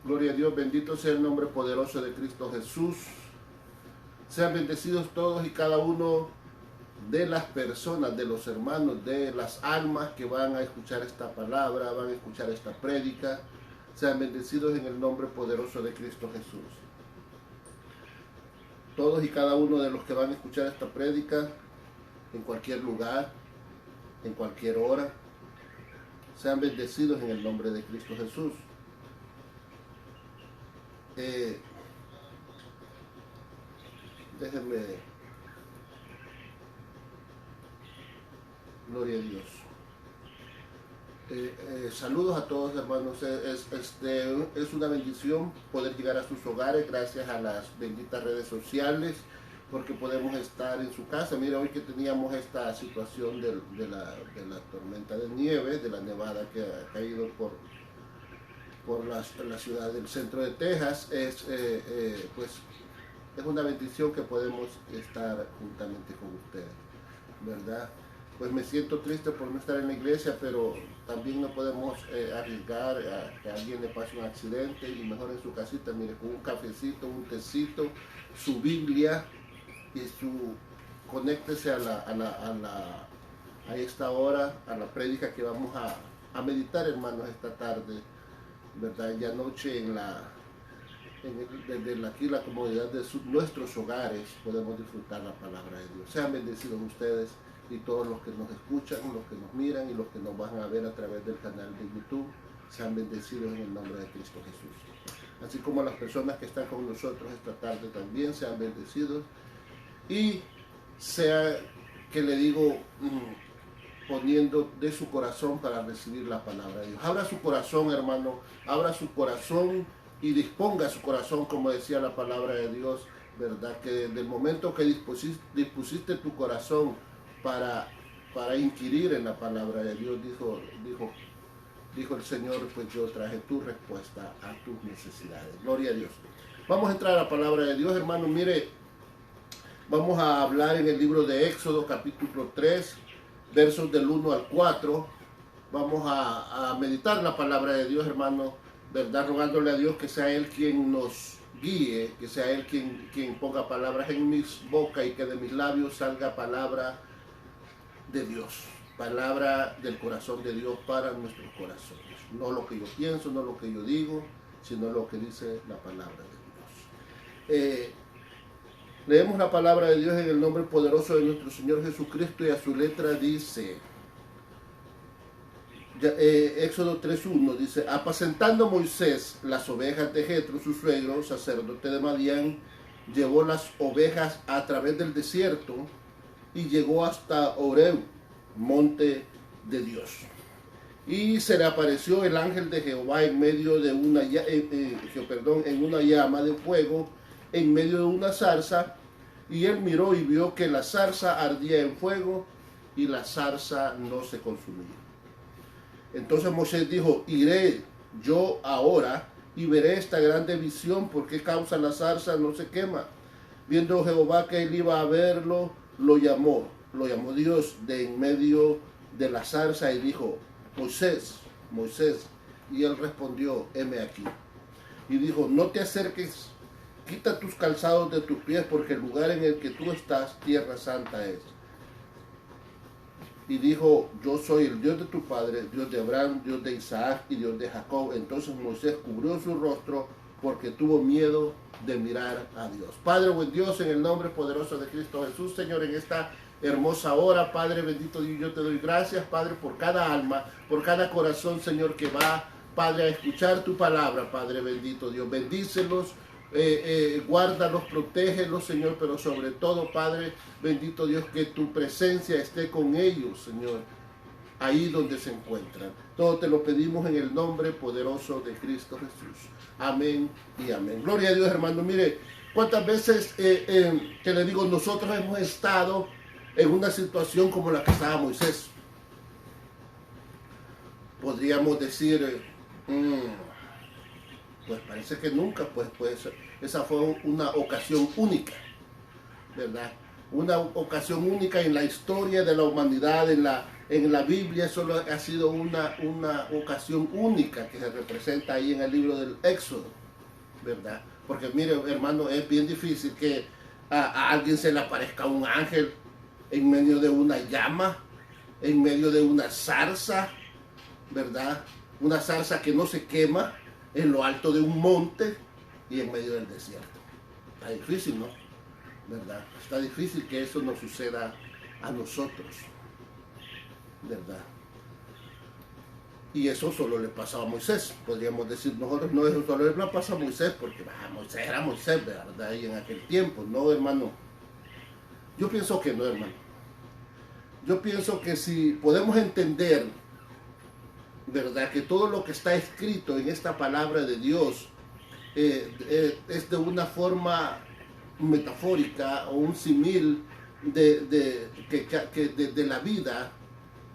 Gloria a Dios, bendito sea el nombre poderoso de Cristo Jesús. Sean bendecidos todos y cada uno de las personas, de los hermanos, de las almas que van a escuchar esta palabra, van a escuchar esta prédica. Sean bendecidos en el nombre poderoso de Cristo Jesús. Todos y cada uno de los que van a escuchar esta prédica, en cualquier lugar, en cualquier hora, sean bendecidos en el nombre de Cristo Jesús. Déjenme, gloria a Dios. Saludos a todos, hermanos. Es una bendición poder llegar a sus hogares gracias a las benditas redes sociales, porque podemos estar en su casa. Mira, hoy que teníamos esta situación de la tormenta de nieve, de la nevada que ha caído por la ciudad del centro de Texas, pues es una bendición que podemos estar juntamente con ustedes, ¿verdad? Pues me siento triste por no estar en la iglesia, pero también no podemos arriesgar a que a alguien le pase un accidente, y mejor en su casita, mire, con un cafecito, un tecito, su Biblia y conéctese a esta hora, a la prédica que vamos a meditar, hermanos, esta tarde, ¿verdad? Y anoche desde aquí la comodidad de nuestros hogares podemos disfrutar la palabra de Dios. Sean bendecidos ustedes y todos los que nos escuchan, los que nos miran y los que nos van a ver a través del canal de YouTube. Sean bendecidos en el nombre de Cristo Jesús. Así como las personas que están con nosotros esta tarde también sean bendecidos. Y sea que le digo, poniendo de su corazón para recibir la palabra de Dios. Abra su corazón, hermano, abra su corazón y disponga su corazón, como decía la palabra de Dios, ¿verdad? Que desde el momento que dispusiste tu corazón para inquirir en la palabra de Dios, dijo el Señor, pues yo traje tu respuesta a tus necesidades. Gloria a Dios. Vamos a entrar a la palabra de Dios, hermano. Mire, vamos a hablar en el libro de Éxodo, capítulo 3, versos del 1 al 4. Vamos a meditar la palabra de Dios, hermano, ¿verdad? Rogándole a Dios que sea Él quien nos guíe, que sea Él quien ponga palabras en mis bocas y que de mis labios salga palabra de Dios, palabra del corazón de Dios para nuestros corazones. No lo que yo pienso, no lo que yo digo, sino lo que dice la palabra de Dios. Leemos la palabra de Dios en el nombre poderoso de nuestro Señor Jesucristo, y a su letra dice, Éxodo 3:1 dice: apacentando Moisés las ovejas de Jetro, su suegro, sacerdote de Madián, llevó las ovejas a través del desierto y llegó hasta Horeb, monte de Dios. Y se le apareció el ángel de Jehová en medio de en una llama de fuego, en medio de una zarza, y él miró y vio que la zarza ardía en fuego y la zarza no se consumía. Entonces Moisés dijo: iré yo ahora y veré esta grande visión, ¿por qué causa la zarza no se quema? Viendo Jehová que él iba a verlo, lo llamó Dios de en medio de la zarza y dijo: Moisés, Moisés. Y él respondió: heme aquí. Y dijo: no te acerques, quita tus calzados de tus pies, porque el lugar en el que tú estás, tierra santa es. Y dijo: yo soy el Dios de tu padre, Dios de Abraham, Dios de Isaac y Dios de Jacob. Entonces Moisés cubrió su rostro porque tuvo miedo de mirar a Dios. Padre buen Dios, en el nombre poderoso de Cristo Jesús, Señor, en esta hermosa hora, Padre bendito Dios, yo te doy gracias, Padre, por cada alma, por cada corazón, Señor, que va, Padre, a escuchar tu palabra, Padre bendito Dios. Bendícelos, guárdalos, protégelos, Señor, pero sobre todo, Padre bendito Dios, que tu presencia esté con ellos, Señor, ahí donde se encuentran. Todo te lo pedimos en el nombre poderoso de Cristo Jesús. Amén y amén. Gloria a Dios, hermano. Mire, cuántas veces que le digo, nosotros hemos estado en una situación como la que estaba Moisés. Podríamos decir, pues parece que nunca, pues esa fue una ocasión única, ¿verdad? Una ocasión única en la historia de la humanidad, en la Biblia solo ha sido una ocasión única que se representa ahí en el libro del Éxodo. ¿verdad? Porque mire, hermano, es bien difícil que a alguien se le aparezca un ángel en medio de una llama, en medio de una zarza, ¿verdad? Una zarza que no se quema en lo alto de un monte y en medio del desierto. Está difícil, ¿no? ¿Verdad? Está difícil que eso nos suceda a nosotros, ¿verdad? Y eso solo le pasaba a Moisés, podríamos decir nosotros, no, eso solo le pasa a Moisés, porque Moisés era Moisés, ¿verdad? Y en aquel tiempo, no, hermano. Yo pienso que no, hermano. Yo pienso que si podemos entender, ¿verdad?, que todo lo que está escrito en esta palabra de Dios es de una forma metafórica o un símil de la vida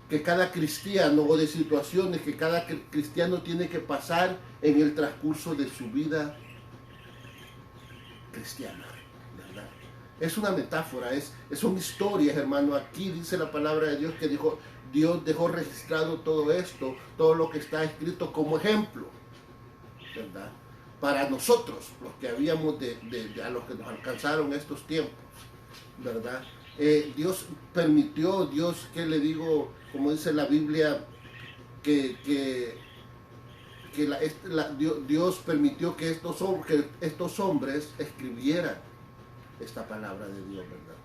que cada cristiano, o de situaciones que cada cristiano tiene que pasar en el transcurso de su vida cristiana, ¿verdad? Es una metáfora, son historias, hermano. Aquí dice la palabra de Dios que Dios dejó registrado todo esto, todo lo que está escrito como ejemplo, ¿verdad? Para nosotros, los que habíamos a los que nos alcanzaron estos tiempos, ¿verdad? Dios permitió, ¿qué le digo? Como dice la Biblia, Dios permitió que estos hombres escribieran esta palabra de Dios, ¿verdad?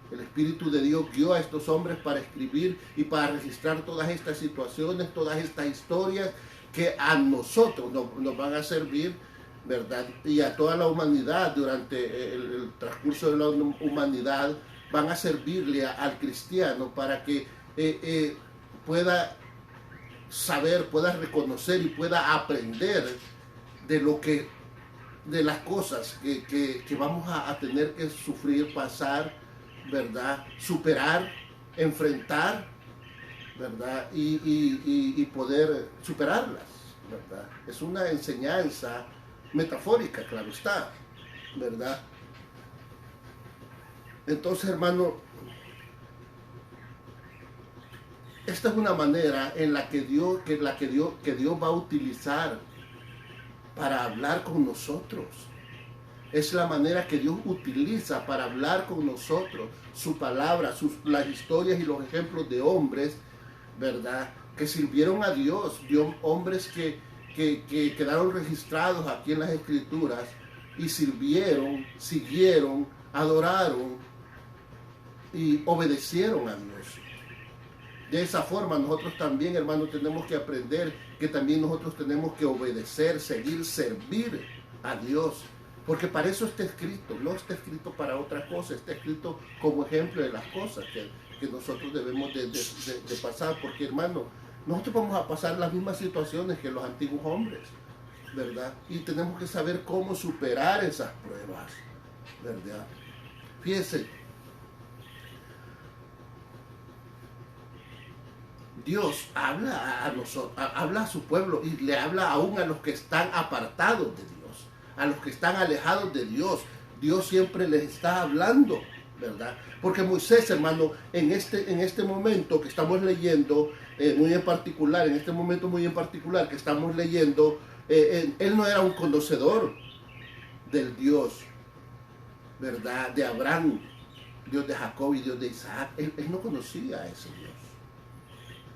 El Espíritu de Dios guió a estos hombres para escribir y para registrar todas estas situaciones, todas estas historias que a nosotros nos van a servir, ¿verdad? Y a toda la humanidad durante el transcurso de la humanidad van a servirle al cristiano para que pueda saber, pueda reconocer y pueda aprender de las cosas que vamos a tener que sufrir, pasar, ¿verdad? Superar, enfrentar, ¿verdad? Y poder superarlas, ¿verdad? Es una enseñanza metafórica, claro está, ¿verdad? Entonces, hermano, esta es una manera en la que Dios va a utilizar para hablar con nosotros. Es la manera que Dios utiliza para hablar con nosotros. Su palabra, las historias y los ejemplos de hombres, ¿verdad?, que sirvieron a Dios, hombres que quedaron registrados aquí en las Escrituras y sirvieron, siguieron, adoraron y obedecieron a Dios. De esa forma nosotros también, hermanos, tenemos que aprender que también nosotros tenemos que obedecer, seguir, servir a Dios. Porque para eso está escrito, no está escrito para otra cosa, está escrito como ejemplo de las cosas que nosotros debemos de pasar. Porque, hermano, nosotros vamos a pasar las mismas situaciones que los antiguos hombres, ¿verdad? Y tenemos que saber cómo superar esas pruebas, ¿verdad? Fíjense, Dios habla a nosotros, habla a su pueblo y le habla aún a los que están apartados de Dios, a los que están alejados de Dios. Dios siempre les está hablando, ¿verdad? Porque Moisés, hermano, en este momento que estamos leyendo, muy en particular, en este momento muy en particular que estamos leyendo, él no era un conocedor del Dios, ¿verdad?, de Abraham, Dios de Jacob y Dios de Isaac. Él no conocía a ese Dios,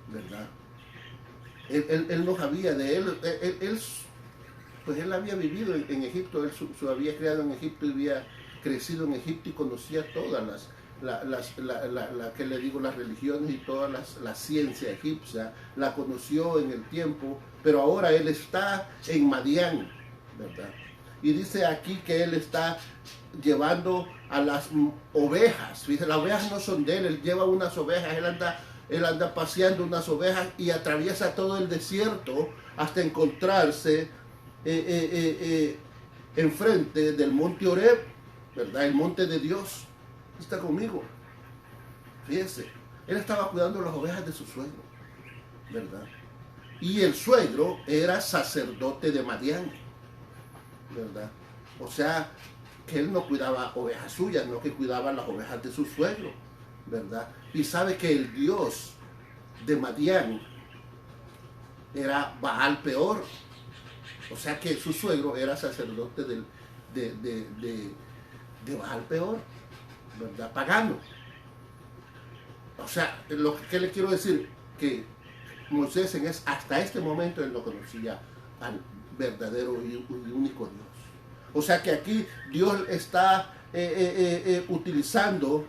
¿verdad? Él no sabía de él. Pues él había vivido en Egipto, él se había criado en Egipto y había crecido en Egipto y conocía todas las religiones y toda la ciencia egipcia, la conoció en el tiempo, pero ahora él está en Madián, ¿verdad? Y dice aquí que él está llevando a las ovejas. Fíjate, las ovejas no son de él lleva unas ovejas, él anda paseando unas ovejas y atraviesa todo el desierto hasta encontrarse enfrente del monte Oreb, ¿verdad? El monte de Dios. Está conmigo. Fíjense, él estaba cuidando las ovejas de su suegro, ¿verdad? Y el suegro era sacerdote de Madián, ¿verdad? O sea, que él no cuidaba ovejas suyas, no que cuidaba las ovejas de su suegro, ¿verdad? Y sabe que el Dios de Madián era Baal Peor, O sea que su suegro era sacerdote de Baal Peor, ¿verdad? Pagano. O sea, ¿qué le quiero decir? Que Moisés hasta este momento él no conocía al verdadero y único Dios. O sea que aquí Dios está utilizando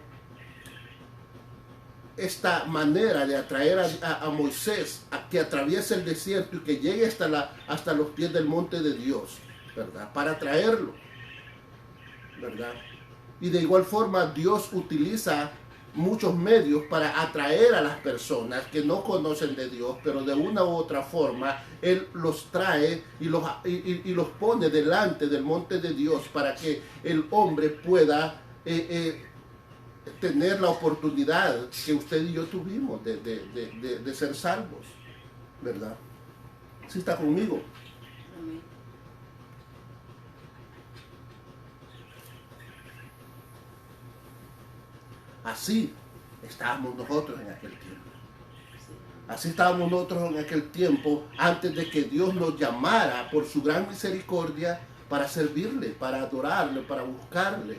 esta manera de atraer a Moisés a que atraviese el desierto y que llegue hasta los pies del monte de Dios, ¿verdad? Para atraerlo, ¿verdad? Y de igual forma Dios utiliza muchos medios para atraer a las personas que no conocen de Dios, pero de una u otra forma Él los trae y los pone delante del monte de Dios para que el hombre pueda tener la oportunidad que usted y yo tuvimos de ser salvos, ¿verdad? ¿Sí está conmigo? Amén. Así estábamos nosotros en aquel tiempo. Así estábamos nosotros en aquel tiempo antes de que Dios nos llamara por su gran misericordia para servirle, para adorarle, para buscarle,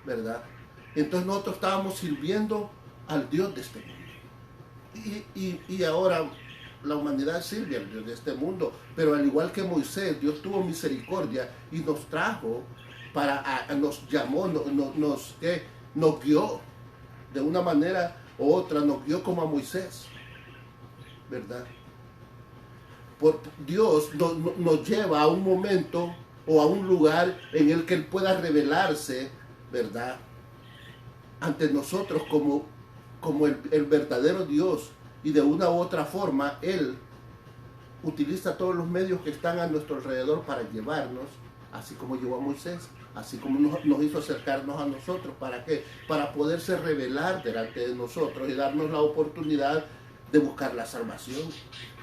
¿verdad? Entonces nosotros estábamos sirviendo al Dios de este mundo. Y ahora la humanidad sirve al Dios de este mundo. Pero al igual que Moisés, Dios tuvo misericordia y nos trajo, nos llamó, nos guió. De una manera u otra nos guió como a Moisés, ¿verdad? Dios nos lleva a un momento o a un lugar en el que Él pueda revelarse, ¿verdad? Ante nosotros como el verdadero Dios, y de una u otra forma Él utiliza todos los medios que están a nuestro alrededor para llevarnos, así como llevó a Moisés, así como nos hizo acercarnos a nosotros. ¿Para qué? Para poderse revelar delante de nosotros y darnos la oportunidad de buscar la salvación.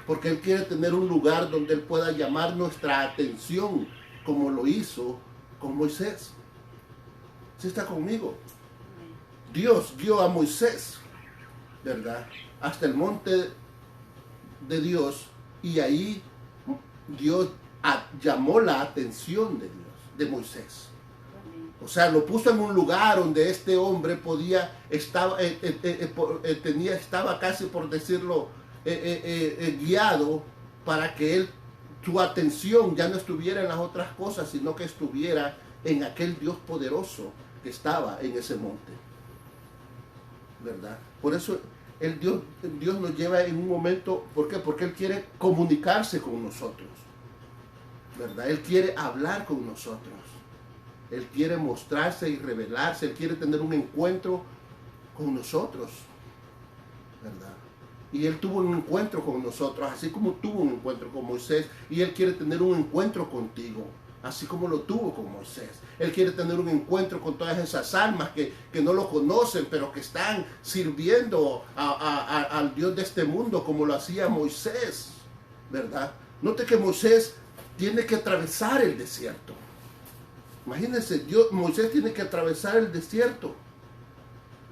Porque Él quiere tener un lugar donde Él pueda llamar nuestra atención, como lo hizo con Moisés. ¿Sí está conmigo? Dios guió a Moisés, ¿verdad? Hasta el monte de Dios, y ahí Dios llamó la atención de Dios, de Moisés. O sea, lo puso en un lugar donde este hombre estaba casi por decirlo, guiado para que su atención ya no estuviera en las otras cosas, sino que estuviera en aquel Dios poderoso que estaba en ese monte, ¿verdad? Por eso Dios nos lleva en un momento. ¿Por qué? Porque Él quiere comunicarse con nosotros, ¿verdad? Él quiere hablar con nosotros. Él quiere mostrarse y revelarse. Él quiere tener un encuentro con nosotros, ¿verdad? Y Él tuvo un encuentro con nosotros, así como tuvo un encuentro con Moisés. Y Él quiere tener un encuentro contigo, así como lo tuvo con Moisés. Él quiere tener un encuentro con todas esas almas que no lo conocen, pero que están sirviendo al Dios de este mundo, como lo hacía Moisés, ¿verdad? Note que Moisés tiene que atravesar el desierto. Imagínense, Moisés tiene que atravesar el desierto.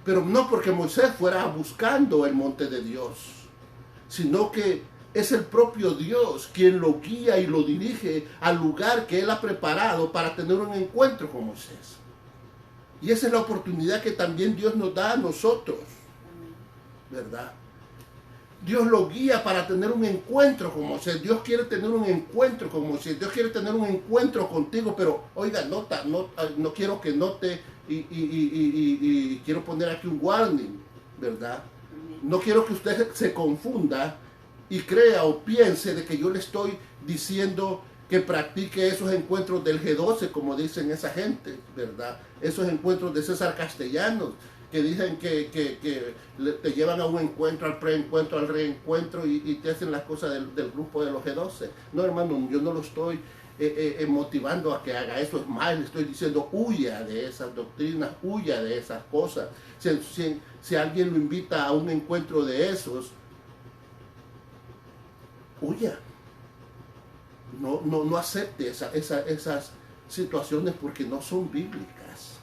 Pero no porque Moisés fuera buscando el monte de Dios, sino que es el propio Dios quien lo guía y lo dirige al lugar que Él ha preparado para tener un encuentro con Moisés. Y esa es la oportunidad que también Dios nos da a nosotros, ¿verdad? Dios lo guía para tener un encuentro con Moisés. Dios quiere tener un encuentro con Moisés. Dios quiere tener un encuentro contigo. Pero, oiga, no quiero que note y quiero poner aquí un warning, ¿verdad? No quiero que usted se confunda y crea o piense de que yo le estoy diciendo que practique esos encuentros del G12, como dicen esa gente, ¿verdad? Esos encuentros de César Castellanos, que dicen que te llevan a un encuentro, al preencuentro, al reencuentro y te hacen las cosas del grupo de los G12. No, hermano, yo no lo estoy motivando a que haga eso. Es más, le estoy diciendo, huya de esas doctrinas, huya de esas cosas. Si alguien lo invita a un encuentro de esos, huya. No acepte esas situaciones porque no son bíblicas,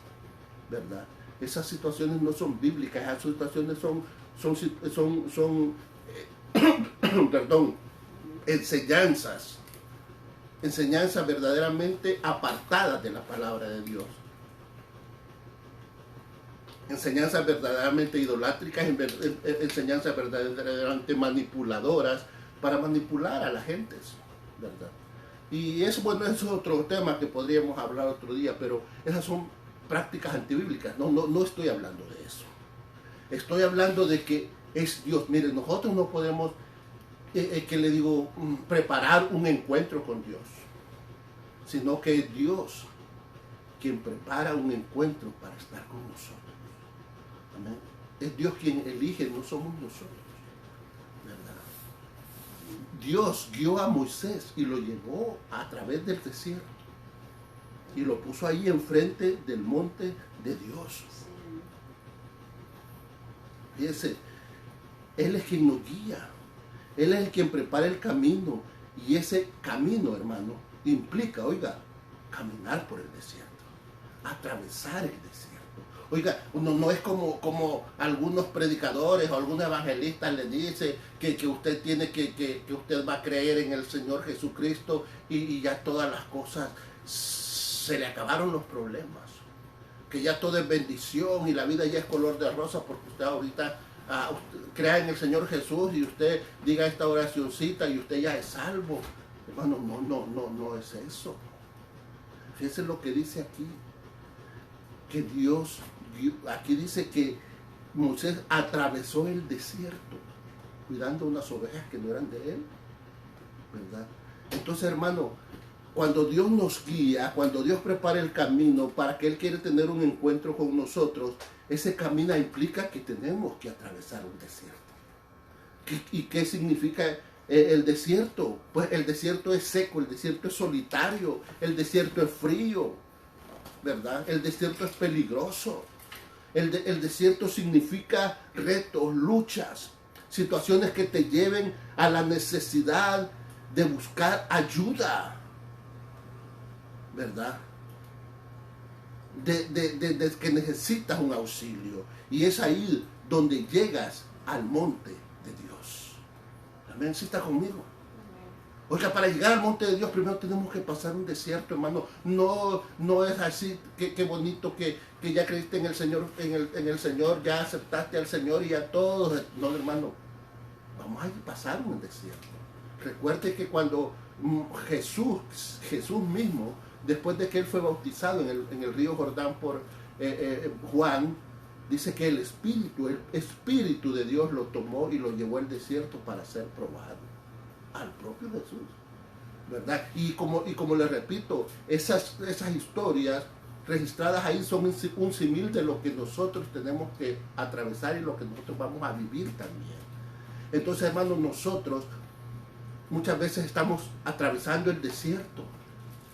¿verdad? Esas situaciones no son bíblicas, esas situaciones son perdón, enseñanzas enseñanzas verdaderamente apartadas de la palabra de Dios. Enseñanzas verdaderamente idolátricas, enseñanzas verdaderamente manipuladoras para manipular a la gente, ¿verdad? Y eso, bueno, eso es otro tema que podríamos hablar otro día, pero esas son prácticas antibíblicas. No estoy hablando de eso. Estoy hablando de que es Dios. Miren, nosotros no podemos, que le digo, preparar un encuentro con Dios, sino que es Dios quien prepara un encuentro para estar con nosotros. Amén. Es Dios quien elige, no somos nosotros, ¿verdad? Dios guió a Moisés y lo llevó a través del desierto y lo puso ahí enfrente del monte de Dios. Fíjense, Él es quien nos guía, Él es el quien prepara el camino, y ese camino, hermano, implica, oiga, caminar por el desierto, atravesar el desierto. Oiga, no es como algunos predicadores o algunos evangelistas le dicen que usted tiene que usted va a creer en el Señor Jesucristo y ya todas las cosas, se le acabaron los problemas, que ya todo es bendición y la vida ya es color de rosa porque usted ahorita usted crea en el Señor Jesús y usted diga esta oracioncita y usted ya es salvo. Hermano, no es eso. Fíjense lo que dice aquí, que Dios, aquí dice que Moisés atravesó el desierto cuidando unas ovejas que no eran de él, ¿verdad? Entonces, hermano, cuando Dios nos guía, cuando Dios prepara el camino para que Él quiere tener un encuentro con nosotros, ese camino implica que tenemos que atravesar un desierto. ¿Y qué significa el desierto? Pues el desierto es seco, el desierto es solitario, el desierto es frío, ¿verdad? El desierto es peligroso. El desierto significa retos, luchas, situaciones que te lleven a la necesidad de buscar ayuda, ¿verdad? De que necesitas un auxilio. Y es ahí donde llegas al monte de Dios. Amén, ¿sí está conmigo? Oiga, para llegar al monte de Dios primero tenemos que pasar un desierto, hermano. No es así, qué bonito que ya creíste en el Señor, en el Señor, ya aceptaste al Señor y ya todos. No, hermano, vamos a pasar un desierto. Recuerde que cuando Jesús mismo, después de que Él fue bautizado en el río Jordán por Juan, dice que el Espíritu de Dios lo tomó y lo llevó al desierto para ser probado. Al propio Jesús, ¿verdad? Y como les repito, esas historias registradas ahí son un símil de lo que nosotros tenemos que atravesar y lo que nosotros vamos a vivir también. Entonces, hermanos, nosotros muchas veces estamos atravesando el desierto,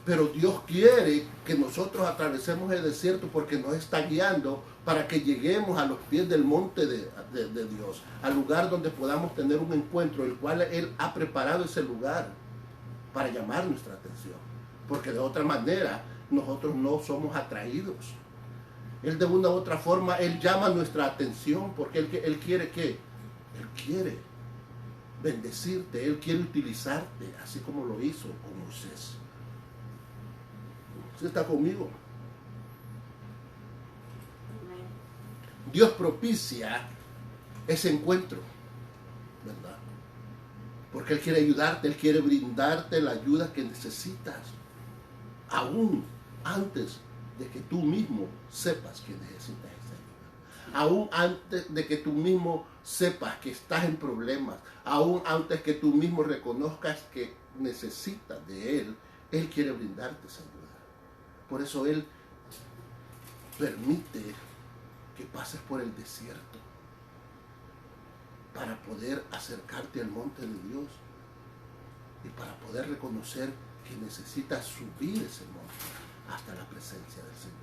pero Dios quiere que nosotros atravesemos el desierto porque nos está guiando para que lleguemos a los pies del monte de Dios, al lugar donde podamos tener un encuentro, el cual Él ha preparado ese lugar para llamar nuestra atención, porque de otra manera nosotros no somos atraídos. Él de una u otra forma, Él llama nuestra atención porque Él quiere ¿qué? Él quiere bendecirte, Él quiere utilizarte, así como lo hizo con Moisés. ¿Usted está conmigo? Dios propicia ese encuentro, ¿verdad? Porque Él quiere ayudarte, Él quiere brindarte la ayuda que necesitas, aún antes de que tú mismo sepas que necesitas esa ayuda, aún antes de que tú mismo sepas que estás en problemas, aún antes que tú mismo reconozcas que necesitas de Él, Él quiere brindarte esa ayuda. Por eso Él permite que pases por el desierto para poder acercarte al monte de Dios y para poder reconocer que necesitas subir ese monte hasta la presencia del Señor.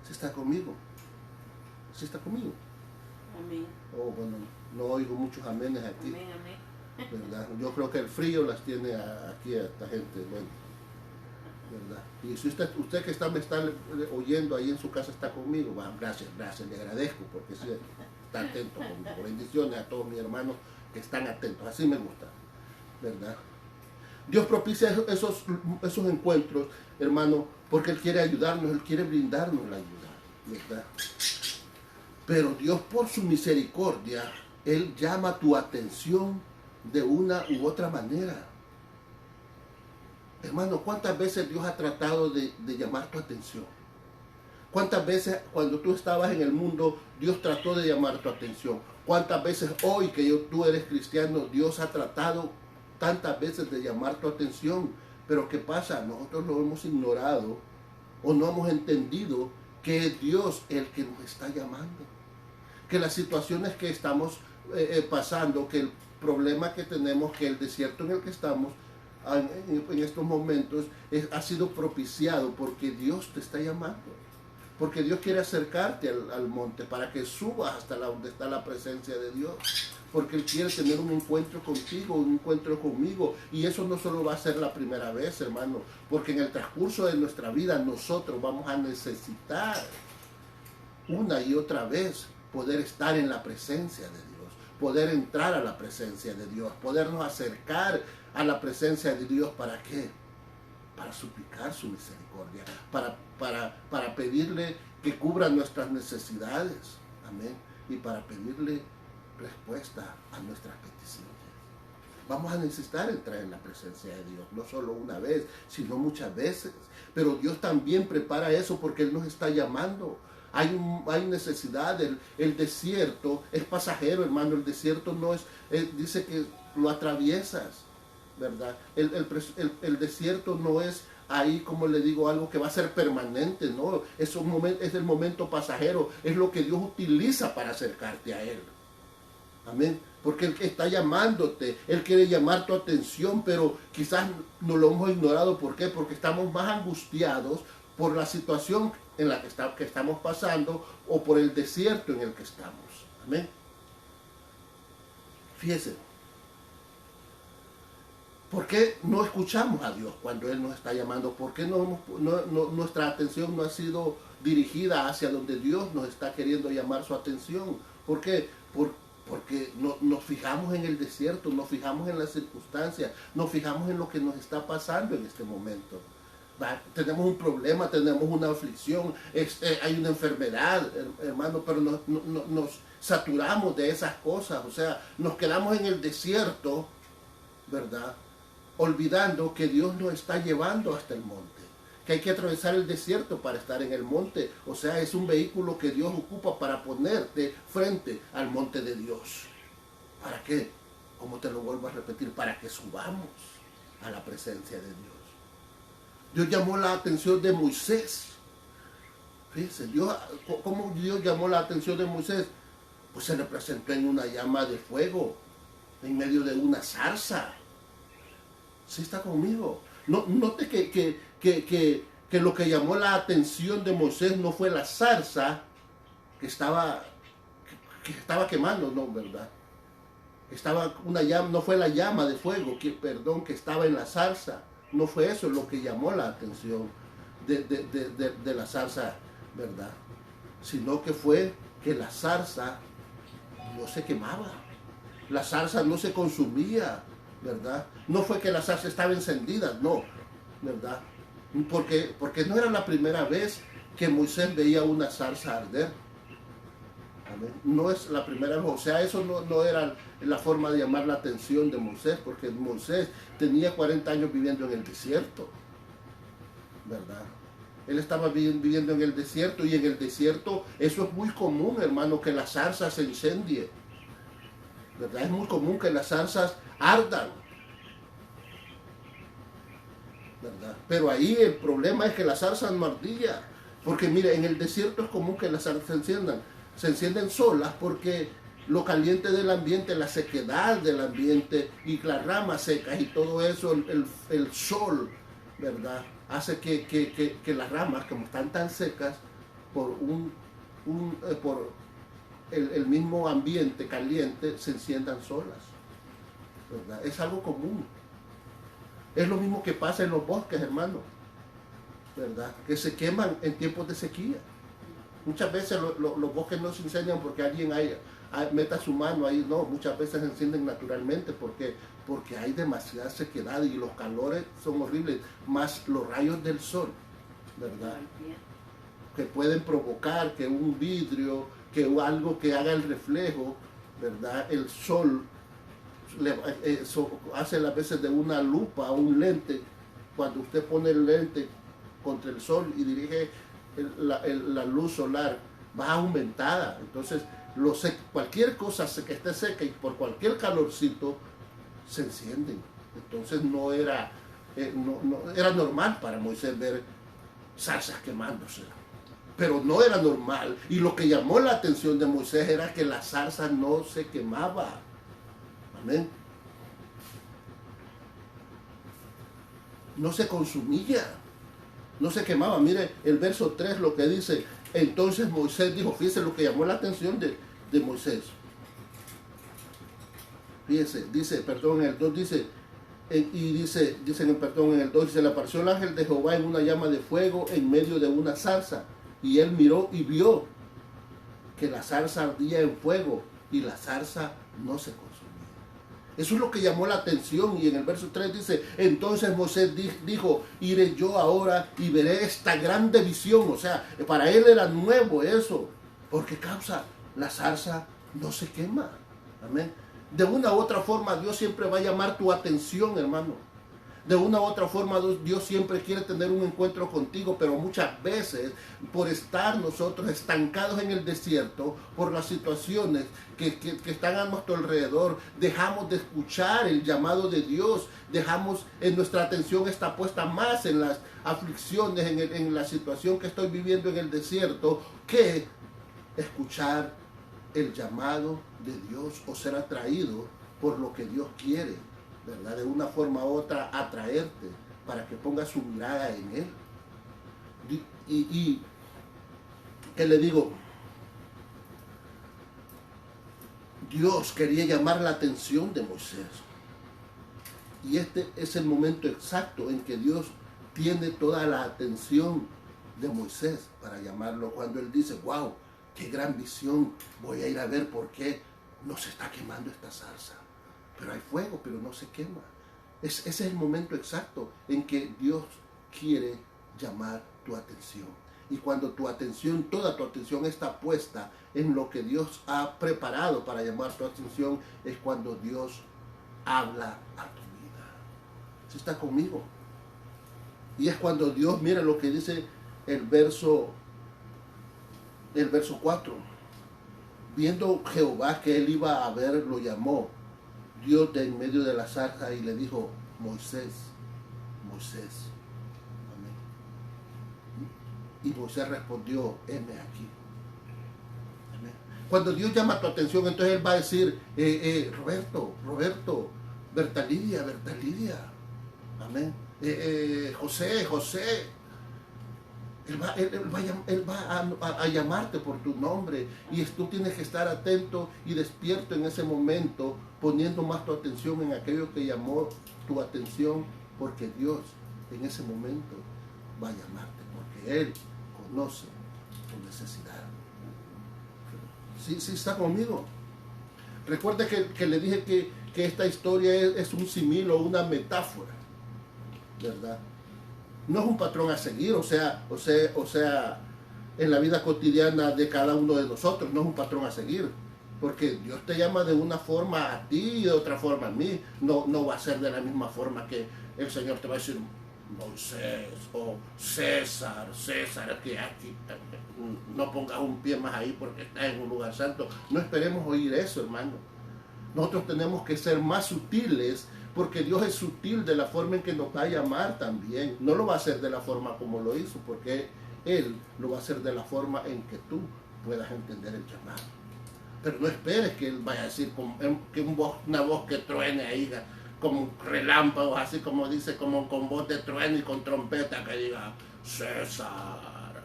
¿Sí está conmigo? ¿Sí está conmigo? Amén. Oh, bueno, no oigo muchos amenes aquí. Amén, amén. ¿Verdad? Yo creo que el frío las tiene aquí a esta gente, bueno, ¿verdad? Y si usted que me está oyendo ahí en su casa está conmigo, bueno, gracias, le agradezco porque sí, está atento conmigo. Bendiciones a todos mis hermanos que están atentos, así me gusta, ¿verdad? Dios propicia esos encuentros, hermano, porque Él quiere ayudarnos, Él quiere brindarnos la ayuda, ¿verdad? Pero Dios, por su misericordia, Él llama tu atención de una u otra manera. Hermano, ¿cuántas veces Dios ha tratado de llamar tu atención? ¿Cuántas veces cuando tú estabas en el mundo, Dios trató de llamar tu atención? ¿Cuántas veces hoy que tú eres cristiano, Dios ha tratado tantas veces de llamar tu atención? Pero ¿qué pasa? Nosotros lo hemos ignorado o no hemos entendido que es Dios el que nos está llamando. Que las situaciones que estamos pasando, que el problema que tenemos, que el desierto en el que estamos en estos momentos ha sido propiciado porque Dios te está llamando. Porque Dios quiere acercarte al monte para que subas hasta donde está la presencia de Dios. Porque Él quiere tener un encuentro contigo, un encuentro conmigo. Y eso no solo va a ser la primera vez, hermano. Porque en el transcurso de nuestra vida nosotros vamos a necesitar una y otra vez poder estar en la presencia de Dios. Poder entrar a la presencia de Dios. Podernos acercar a la presencia de Dios. ¿Para qué? Para suplicar su misericordia, para pedirle que cubra nuestras necesidades, amén, y para pedirle respuesta a nuestras peticiones. Vamos a necesitar entrar en la presencia de Dios, no solo una vez, sino muchas veces, pero Dios también prepara eso porque Él nos está llamando. Hay necesidad, el desierto es pasajero, hermano, el desierto no es, dice que lo atraviesas, ¿verdad? El desierto no es ahí, como le digo, algo que va a ser permanente, ¿no? Es el momento pasajero, es lo que Dios utiliza para acercarte a Él. Amén. Porque Él está llamándote, Él quiere llamar tu atención, pero quizás no lo hemos ignorado. ¿Por qué? Porque estamos más angustiados por la situación en la que estamos pasando o por el desierto en el que estamos. Amén. Fíjese. ¿Por qué no escuchamos a Dios cuando Él nos está llamando? ¿Por qué nuestra atención no ha sido dirigida hacia donde Dios nos está queriendo llamar su atención? ¿Por qué? Porque nos fijamos en el desierto, nos fijamos en las circunstancias, nos fijamos en lo que nos está pasando en este momento. Tenemos un problema, tenemos una aflicción, hay una enfermedad, hermano, pero nos saturamos de esas cosas. O sea, nos quedamos en el desierto, ¿verdad? Olvidando que Dios nos está llevando hasta el monte, que hay que atravesar el desierto para estar en el monte. O sea, es un vehículo que Dios ocupa para ponerte frente al monte de Dios. ¿Para qué? Como te lo vuelvo a repetir, para que subamos a la presencia de Dios. Dios llamó la atención de Moisés. Fíjense, ¿cómo Dios llamó la atención de Moisés? Pues se le presentó en una llama de fuego, en medio de una zarza. ¿Sí está conmigo? Note que lo que llamó la atención de Moisés no fue la zarza que estaba quemando, no, ¿verdad? Estaba una llama, no fue la llama de fuego, que estaba en la zarza. No fue eso lo que llamó la atención de la zarza, ¿verdad? Sino que fue que la zarza no se quemaba. La zarza no se consumía, ¿verdad? No fue que la zarza estaba encendida, no, ¿verdad? Porque no era la primera vez que Moisés veía una zarza arder. Amén. No es la primera vez, o sea, eso no era la forma de llamar la atención de Moisés, porque Moisés tenía 40 años viviendo en el desierto, ¿verdad? Él estaba viviendo en el desierto, y en el desierto eso es muy común, hermano, que la zarza se incendie, ¿verdad? Es muy común que las zarzas ardan, ¿verdad? Pero ahí el problema es que la zarza no ardía, porque mire, en el desierto es común que las zarzas se encienden solas, porque lo caliente del ambiente, la sequedad del ambiente y las ramas secas y todo eso, el sol, ¿verdad? Hace que las ramas, como están tan secas, por el mismo ambiente caliente, se enciendan solas, ¿verdad? Es algo común. Es lo mismo que pasa en los bosques, hermano, ¿verdad? Que se queman en tiempos de sequía. Muchas veces los bosques no se incendian porque alguien meta su mano ahí. No, muchas veces se encienden naturalmente porque hay demasiada sequedad y los calores son horribles, más los rayos del sol, ¿verdad? Que pueden provocar que un vidrio, que algo que haga el reflejo, ¿verdad? El sol hace las veces de una lupa a un lente. Cuando usted pone el lente contra el sol y dirige la luz solar, va aumentada. Entonces, cualquier cosa que esté seca y por cualquier calorcito se encienden. Entonces no era normal para Moisés ver zarzas quemándose. Pero no era normal. Y lo que llamó la atención de Moisés era que la zarza no se quemaba. Amén. No se consumía. No se quemaba. Mire el verso 3 lo que dice. Entonces Moisés dijo, fíjese lo que llamó la atención de Moisés. Fíjese, dice, perdón, en el 2 dice, dice en el 2, dice, le apareció el ángel de Jehová en una llama de fuego en medio de una zarza. Y él miró y vio que la zarza ardía en fuego y la zarza no se consumía. Eso es lo que llamó la atención. Y en el verso 3 dice, entonces Moisés dijo, iré yo ahora y veré esta grande visión. O sea, para él era nuevo eso, porque causa, la zarza no se quema. Amén. De una u otra forma Dios siempre va a llamar tu atención, hermano. De una u otra forma Dios siempre quiere tener un encuentro contigo, pero muchas veces por estar nosotros estancados en el desierto, por las situaciones que están a nuestro alrededor, dejamos de escuchar el llamado de Dios, nuestra atención está puesta más en las aflicciones, en la situación que estoy viviendo en el desierto, que escuchar el llamado de Dios o ser atraído por lo que Dios quiere, ¿verdad? De una forma u otra atraerte para que ponga su mirada en Él. Y ¿qué le digo? Dios quería llamar la atención de Moisés. Y este es el momento exacto en que Dios tiene toda la atención de Moisés para llamarlo. Cuando él dice, wow, qué gran visión, voy a ir a ver por qué no se está quemando esta zarza. Pero hay fuego, pero no se quema. Ese es el momento exacto en que Dios quiere llamar tu atención. Y cuando tu atención, toda tu atención está puesta en lo que Dios ha preparado para llamar tu atención, es cuando Dios habla a tu vida. ¿Sí está conmigo? Y es cuando Dios, mira lo que dice el verso 4. Viendo Jehová que él iba a ver, lo llamó Dios de en medio de la zarza y le dijo, Moisés, Moisés. Amén. Y Moisés respondió, heme aquí. Amén. Cuando Dios llama tu atención, entonces él va a decir, Roberto, Bertalidia. Amén. José. Él va a llamarte por tu nombre y tú tienes que estar atento y despierto en ese momento, poniendo más tu atención en aquello que llamó tu atención, porque Dios en ese momento va a llamarte, porque Él conoce tu necesidad. ¿Sí está conmigo? Recuerda que le dije que esta historia es un símil o una metáfora, ¿verdad? No es un patrón a seguir, o sea, en la vida cotidiana de cada uno de nosotros, no es un patrón a seguir, porque Dios te llama de una forma a ti y de otra forma a mí. No va a ser de la misma forma que el Señor te va a decir, Moisés o César, que aquí no pongas un pie más ahí porque estás en un lugar santo. No esperemos oír eso, hermano. Nosotros tenemos que ser más sutiles, porque Dios es sutil de la forma en que nos va a llamar también. No lo va a hacer de la forma como lo hizo, porque Él lo va a hacer de la forma en que tú puedas entender el llamado. Pero no esperes que Él vaya a decir que una voz que truene ahí, como relámpagos, así como dice, como con voz de trueno y con trompeta, que diga, César.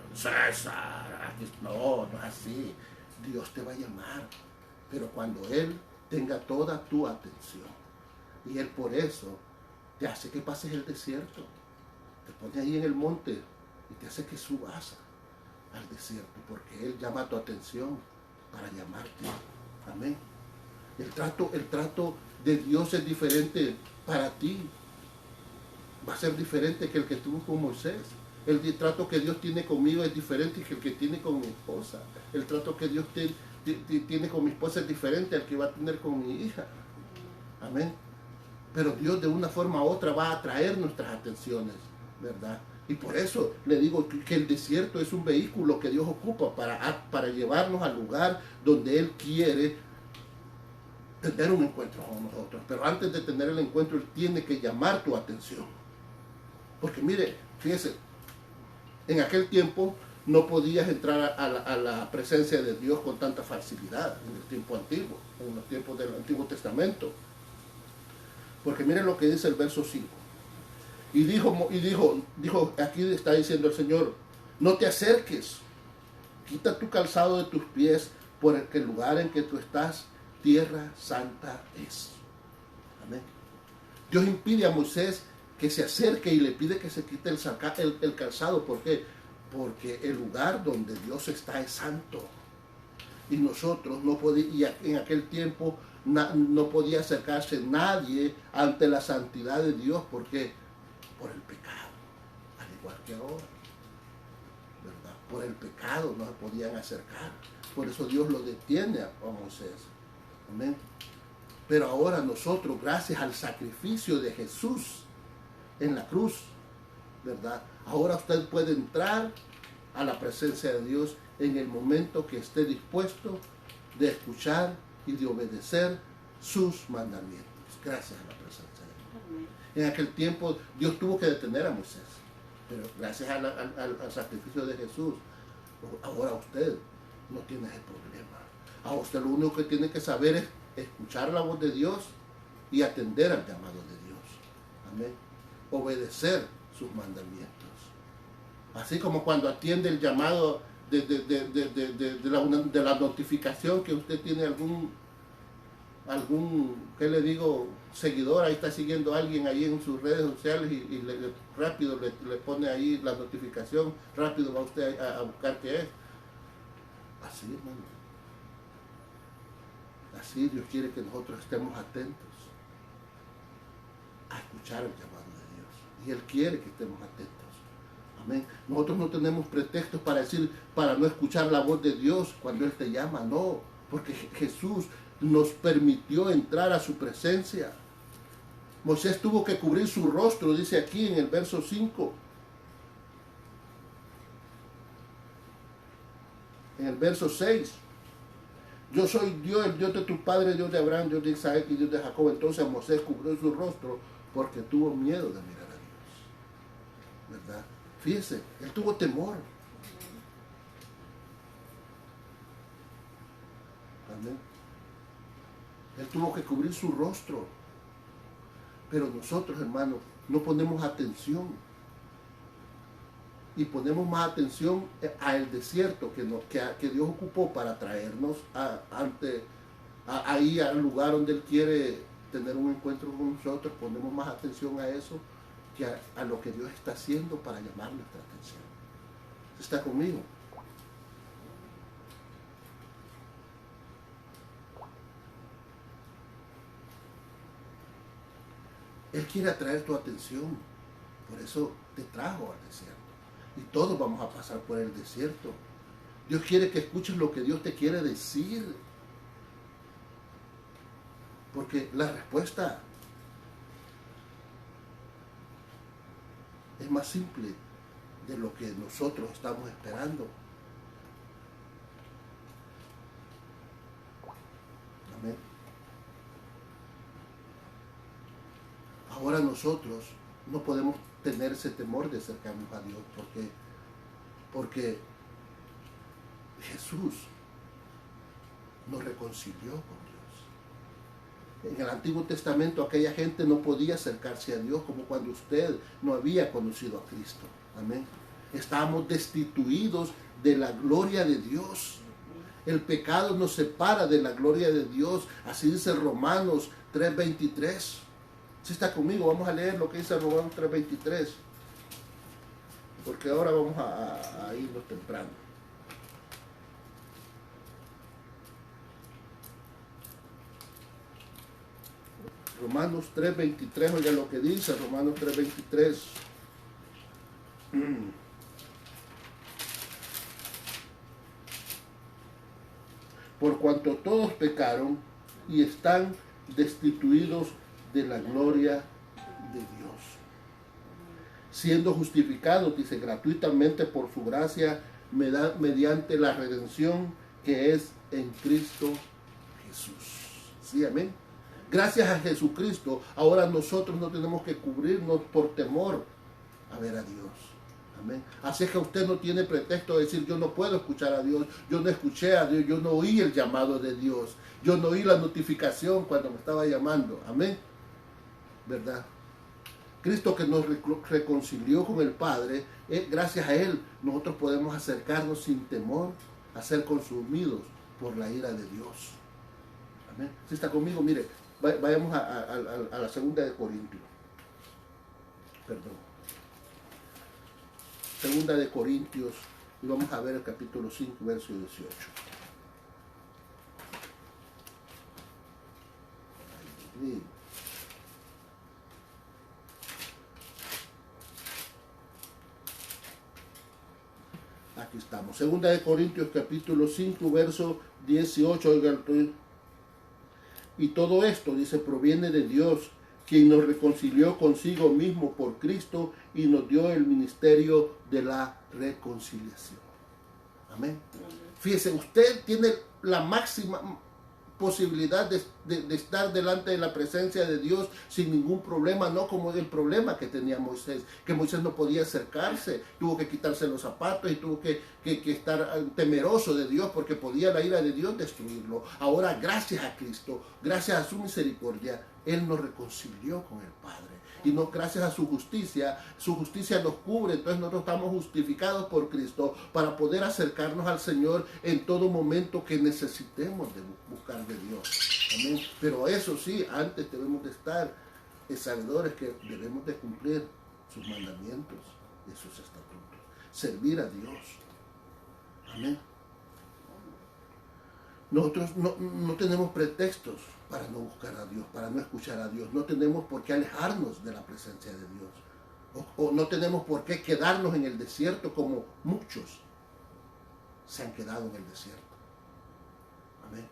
No es así. Dios te va a llamar, pero cuando Él tenga toda tu atención. Y Él por eso te hace que pases el desierto. Te pone ahí en el monte y te hace que subas al desierto, porque Él llama tu atención para llamarte Amén. El trato de Dios es diferente para ti. Va a ser diferente que el que tuvo con Moisés. El trato que Dios tiene conmigo es diferente que el que tiene con mi esposa. El trato que Dios tiene con mi esposa es diferente al que va a tener con mi hija. Amén. Pero Dios de una forma u otra va a atraer nuestras atenciones, ¿verdad? Y por eso le digo que el desierto es un vehículo que Dios ocupa para llevarnos al lugar donde Él quiere tener un encuentro con nosotros. Pero antes de tener el encuentro, Él tiene que llamar tu atención. Porque mire, fíjese, en aquel tiempo no podías entrar a la presencia de Dios con tanta facilidad, en el tiempo antiguo, en los tiempos del Antiguo Testamento. Porque miren lo que dice el verso 5. Y dijo, aquí está diciendo el Señor, no te acerques, quita tu calzado de tus pies, porque el lugar en que tú estás, tierra santa es. Amén. Dios impide a Moisés que se acerque y le pide que se quite el calzado. ¿Por qué? Porque el lugar donde Dios está es santo. Y nosotros no podíamos, y en aquel tiempo no podía acercarse nadie ante la santidad de Dios. ¿Por qué? Por el pecado, al igual que ahora, ¿verdad? Por el pecado no se podían acercar. Por eso Dios lo detiene a Moisés. Amén. Pero ahora nosotros, gracias al sacrificio de Jesús en la cruz, ¿verdad? Ahora usted puede entrar a la presencia de Dios en el momento que esté dispuesto de escuchar y de obedecer sus mandamientos. Gracias a la presencia de Dios. En aquel tiempo Dios tuvo que detener a Moisés, pero gracias al sacrificio de Jesús, ahora usted no tiene ese problema. Ahora usted lo único que tiene que saber es escuchar la voz de Dios y atender al llamado de Dios. Amén. Obedecer sus mandamientos. Así como cuando atiende el llamado de la notificación que usted tiene algún, ¿qué le digo? Seguidor, ahí está siguiendo a alguien ahí en sus redes sociales y rápido le pone ahí la notificación, rápido va usted a buscar qué es. Así, hermano. Así Dios quiere que nosotros estemos atentos a escuchar el llamado de Dios. Y Él quiere que estemos atentos. Amén. Nosotros no tenemos pretextos para no escuchar la voz de Dios cuando Él te llama. No, porque Jesús nos permitió entrar a su presencia. Moisés tuvo que cubrir su rostro, dice aquí en el verso 5. En el verso 6. Yo soy Dios, el Dios de tu padre, Dios de Abraham, Dios de Isaac y Dios de Jacob. Entonces Moisés cubrió su rostro porque tuvo miedo de mirar a Dios. ¿Verdad? Fíjese, él tuvo temor. Amén. Él tuvo que cubrir su rostro. Pero nosotros, hermanos, no ponemos atención. Y ponemos más atención al desierto que Dios ocupó para traernos ahí al lugar donde Él quiere tener un encuentro con nosotros. Ponemos más atención a eso que a lo que Dios está haciendo para llamar nuestra atención. ¿Está conmigo? Él quiere atraer tu atención. Por eso te trajo al desierto. Y todos vamos a pasar por el desierto. Dios quiere que escuches lo que Dios te quiere decir. Porque la respuesta es más simple de lo que nosotros estamos esperando. Amén. Ahora nosotros no podemos tener ese temor de acercarnos a Dios porque Jesús nos reconcilió con Dios. En el Antiguo Testamento aquella gente no podía acercarse a Dios como cuando usted no había conocido a Cristo. Amén. Estábamos destituidos de la gloria de Dios. El pecado nos separa de la gloria de Dios. Así dice Romanos 3:23. Si está conmigo, vamos a leer lo que dice Romanos 3:23. Porque ahora vamos a irnos temprano. Romanos 3:23, oiga lo que dice Romanos 3:23. Por cuanto todos pecaron y están destituidos de la gloria de Dios, siendo justificados, dice, gratuitamente por su gracia, mediante la redención que es en Cristo Jesús. Sí, amén. Gracias a Jesucristo, ahora nosotros no tenemos que cubrirnos por temor a ver a Dios. Amén. Así es que usted no tiene pretexto de decir, yo no puedo escuchar a Dios, yo no escuché a Dios, yo no oí el llamado de Dios, yo no oí la notificación cuando me estaba llamando. Amén. ¿Verdad? Cristo que nos reconcilió con el Padre, gracias a Él nosotros podemos acercarnos sin temor a ser consumidos por la ira de Dios. Amén. Si está conmigo, mire, vayamos a la segunda de Corintios. Perdón. Segunda de Corintios, y vamos a ver el capítulo 5, verso 18. Ay, aquí estamos. Segunda de Corintios, capítulo 5, verso 18. Oigan, y todo esto, dice, proviene de Dios, quien nos reconcilió consigo mismo por Cristo y nos dio el ministerio de la reconciliación. Amén. Fíjese, usted tiene la máxima posibilidad de estar delante de la presencia de Dios sin ningún problema, no como el problema que tenía Moisés, que Moisés no podía acercarse, tuvo que quitarse los zapatos y tuvo que estar temeroso de Dios porque podía la ira de Dios destruirlo. Ahora, gracias a Cristo, gracias a su misericordia, Él nos reconcilió con el Padre. Y no, gracias a su justicia nos cubre, entonces nosotros estamos justificados por Cristo para poder acercarnos al Señor en todo momento que necesitemos de buscar de Dios. Amén. Pero eso sí, antes debemos de estar sabedores que debemos de cumplir sus mandamientos y sus estatutos, servir a Dios. Amén. Nosotros no tenemos pretextos para no buscar a Dios, para no escuchar a Dios. No tenemos por qué alejarnos de la presencia de Dios. O no tenemos por qué quedarnos en el desierto como muchos se han quedado en el desierto. Amén.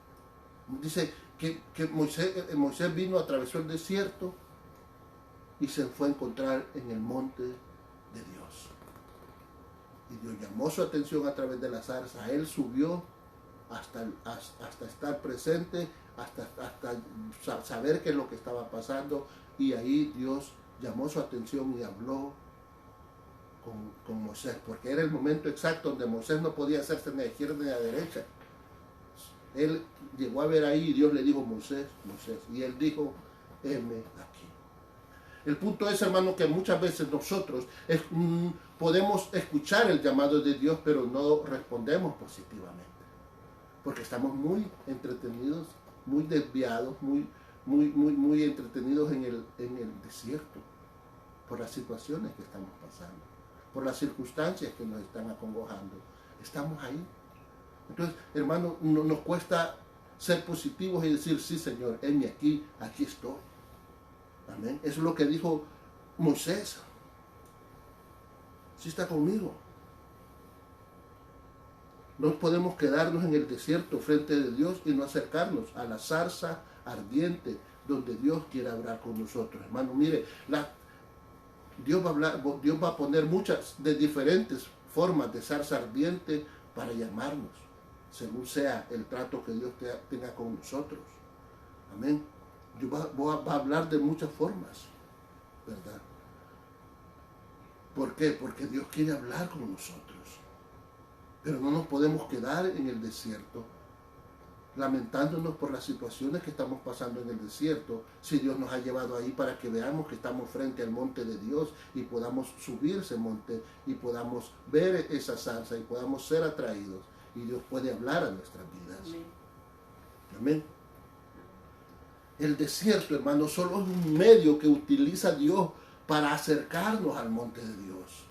Dice que Moisés vino, atravesó el desierto y se fue a encontrar en el monte de Dios. Y Dios llamó su atención a través de la zarza. Él subió hasta estar presente, hasta saber qué es lo que estaba pasando, y ahí Dios llamó su atención y habló con Moisés, porque era el momento exacto donde Moisés no podía hacerse ni a la izquierda ni a la derecha. Él llegó a ver ahí y Dios le dijo, Moisés, Moisés, y él dijo, heme aquí. El punto es, hermano, que muchas veces nosotros podemos escuchar el llamado de Dios, pero no respondemos positivamente, porque estamos muy entretenidos, muy desviados, muy entretenidos en el desierto, por las situaciones que estamos pasando, por las circunstancias que nos están acongojando. Estamos ahí. Entonces, hermano, nos cuesta ser positivos y decir, sí, Señor, heme aquí estoy. Amén. Eso es lo que dijo Moisés. Sí está conmigo. No podemos quedarnos en el desierto frente de Dios y no acercarnos a la zarza ardiente donde Dios quiere hablar con nosotros. Hermano, mire, Dios va a poner muchas de diferentes formas de zarza ardiente para llamarnos, según sea el trato que Dios tenga con nosotros. Amén. Dios va a hablar de muchas formas, ¿verdad? ¿Por qué? Porque Dios quiere hablar con nosotros. Pero no nos podemos quedar en el desierto lamentándonos por las situaciones que estamos pasando en el desierto, si Dios nos ha llevado ahí para que veamos que estamos frente al monte de Dios y podamos subir ese monte y podamos ver esa zarza y podamos ser atraídos y Dios puede hablar a nuestras vidas. Amén. Amén. El desierto, hermano, solo es un medio que utiliza Dios para acercarnos al monte de Dios,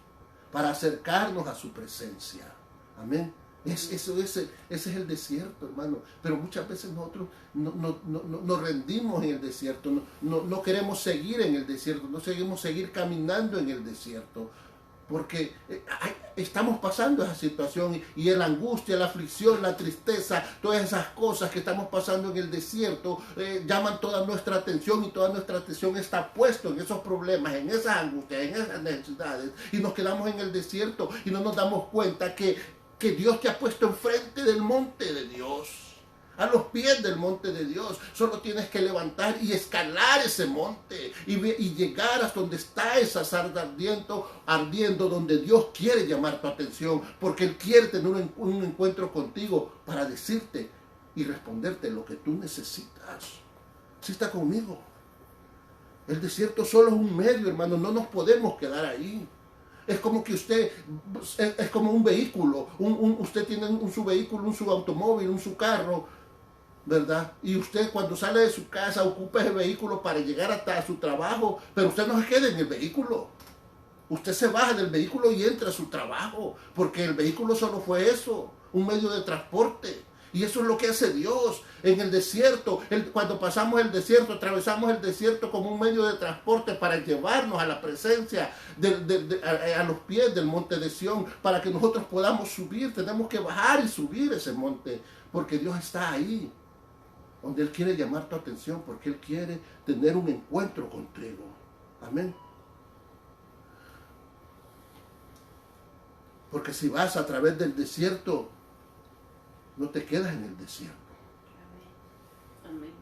para acercarnos a su presencia. Amén. Ese es el desierto, hermano. Pero muchas veces nosotros nos rendimos en el desierto, no queremos seguir en el desierto, no seguimos seguir caminando en el desierto. Porque estamos pasando esa situación y la angustia, la aflicción, la tristeza, todas esas cosas que estamos pasando en el desierto llaman toda nuestra atención, y toda nuestra atención está puesta en esos problemas, en esas angustias, en esas necesidades, y nos quedamos en el desierto y no nos damos cuenta que Dios te ha puesto enfrente del monte de Dios. A los pies del monte de Dios. Solo tienes que levantar y escalar ese monte y llegar hasta donde está esa zarza ardiendo, donde Dios quiere llamar tu atención, porque Él quiere tener un encuentro contigo para decirte y responderte lo que tú necesitas. ¿Sí está conmigo? El desierto solo es un medio, hermano. No nos podemos quedar ahí. Es como que usted, es como un vehículo. Usted tiene su vehículo, su automóvil, su carro, ¿verdad? Y usted cuando sale de su casa ocupa ese vehículo para llegar hasta su trabajo, pero usted no se queda en el vehículo. Usted se baja del vehículo y entra a su trabajo, porque el vehículo solo fue eso, un medio de transporte. Y eso es lo que hace Dios en el desierto. Cuando pasamos el desierto, atravesamos el desierto como un medio de transporte para llevarnos a la presencia, a los pies del monte de Sión, para que nosotros podamos subir. Tenemos que bajar y subir ese monte, porque Dios está ahí, donde Él quiere llamar tu atención, porque Él quiere tener un encuentro contigo. Amén. Porque si vas a través del desierto, no te quedas en el desierto. Amén.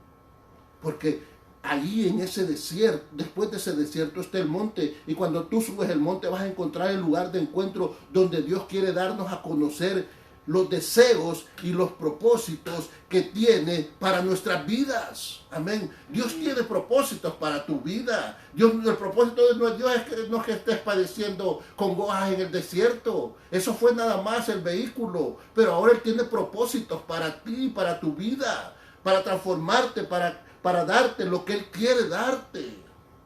Porque ahí en ese desierto, después de ese desierto está el monte. Y cuando tú subes el monte vas a encontrar el lugar de encuentro donde Dios quiere darnos a conocer los deseos y los propósitos que tiene para nuestras vidas. Amén. Dios tiene propósitos para tu vida. El propósito de Dios no es que estés padeciendo congojas en el desierto. Eso fue nada más el vehículo. Pero ahora Él tiene propósitos para ti, para tu vida, para transformarte, para darte lo que Él quiere darte.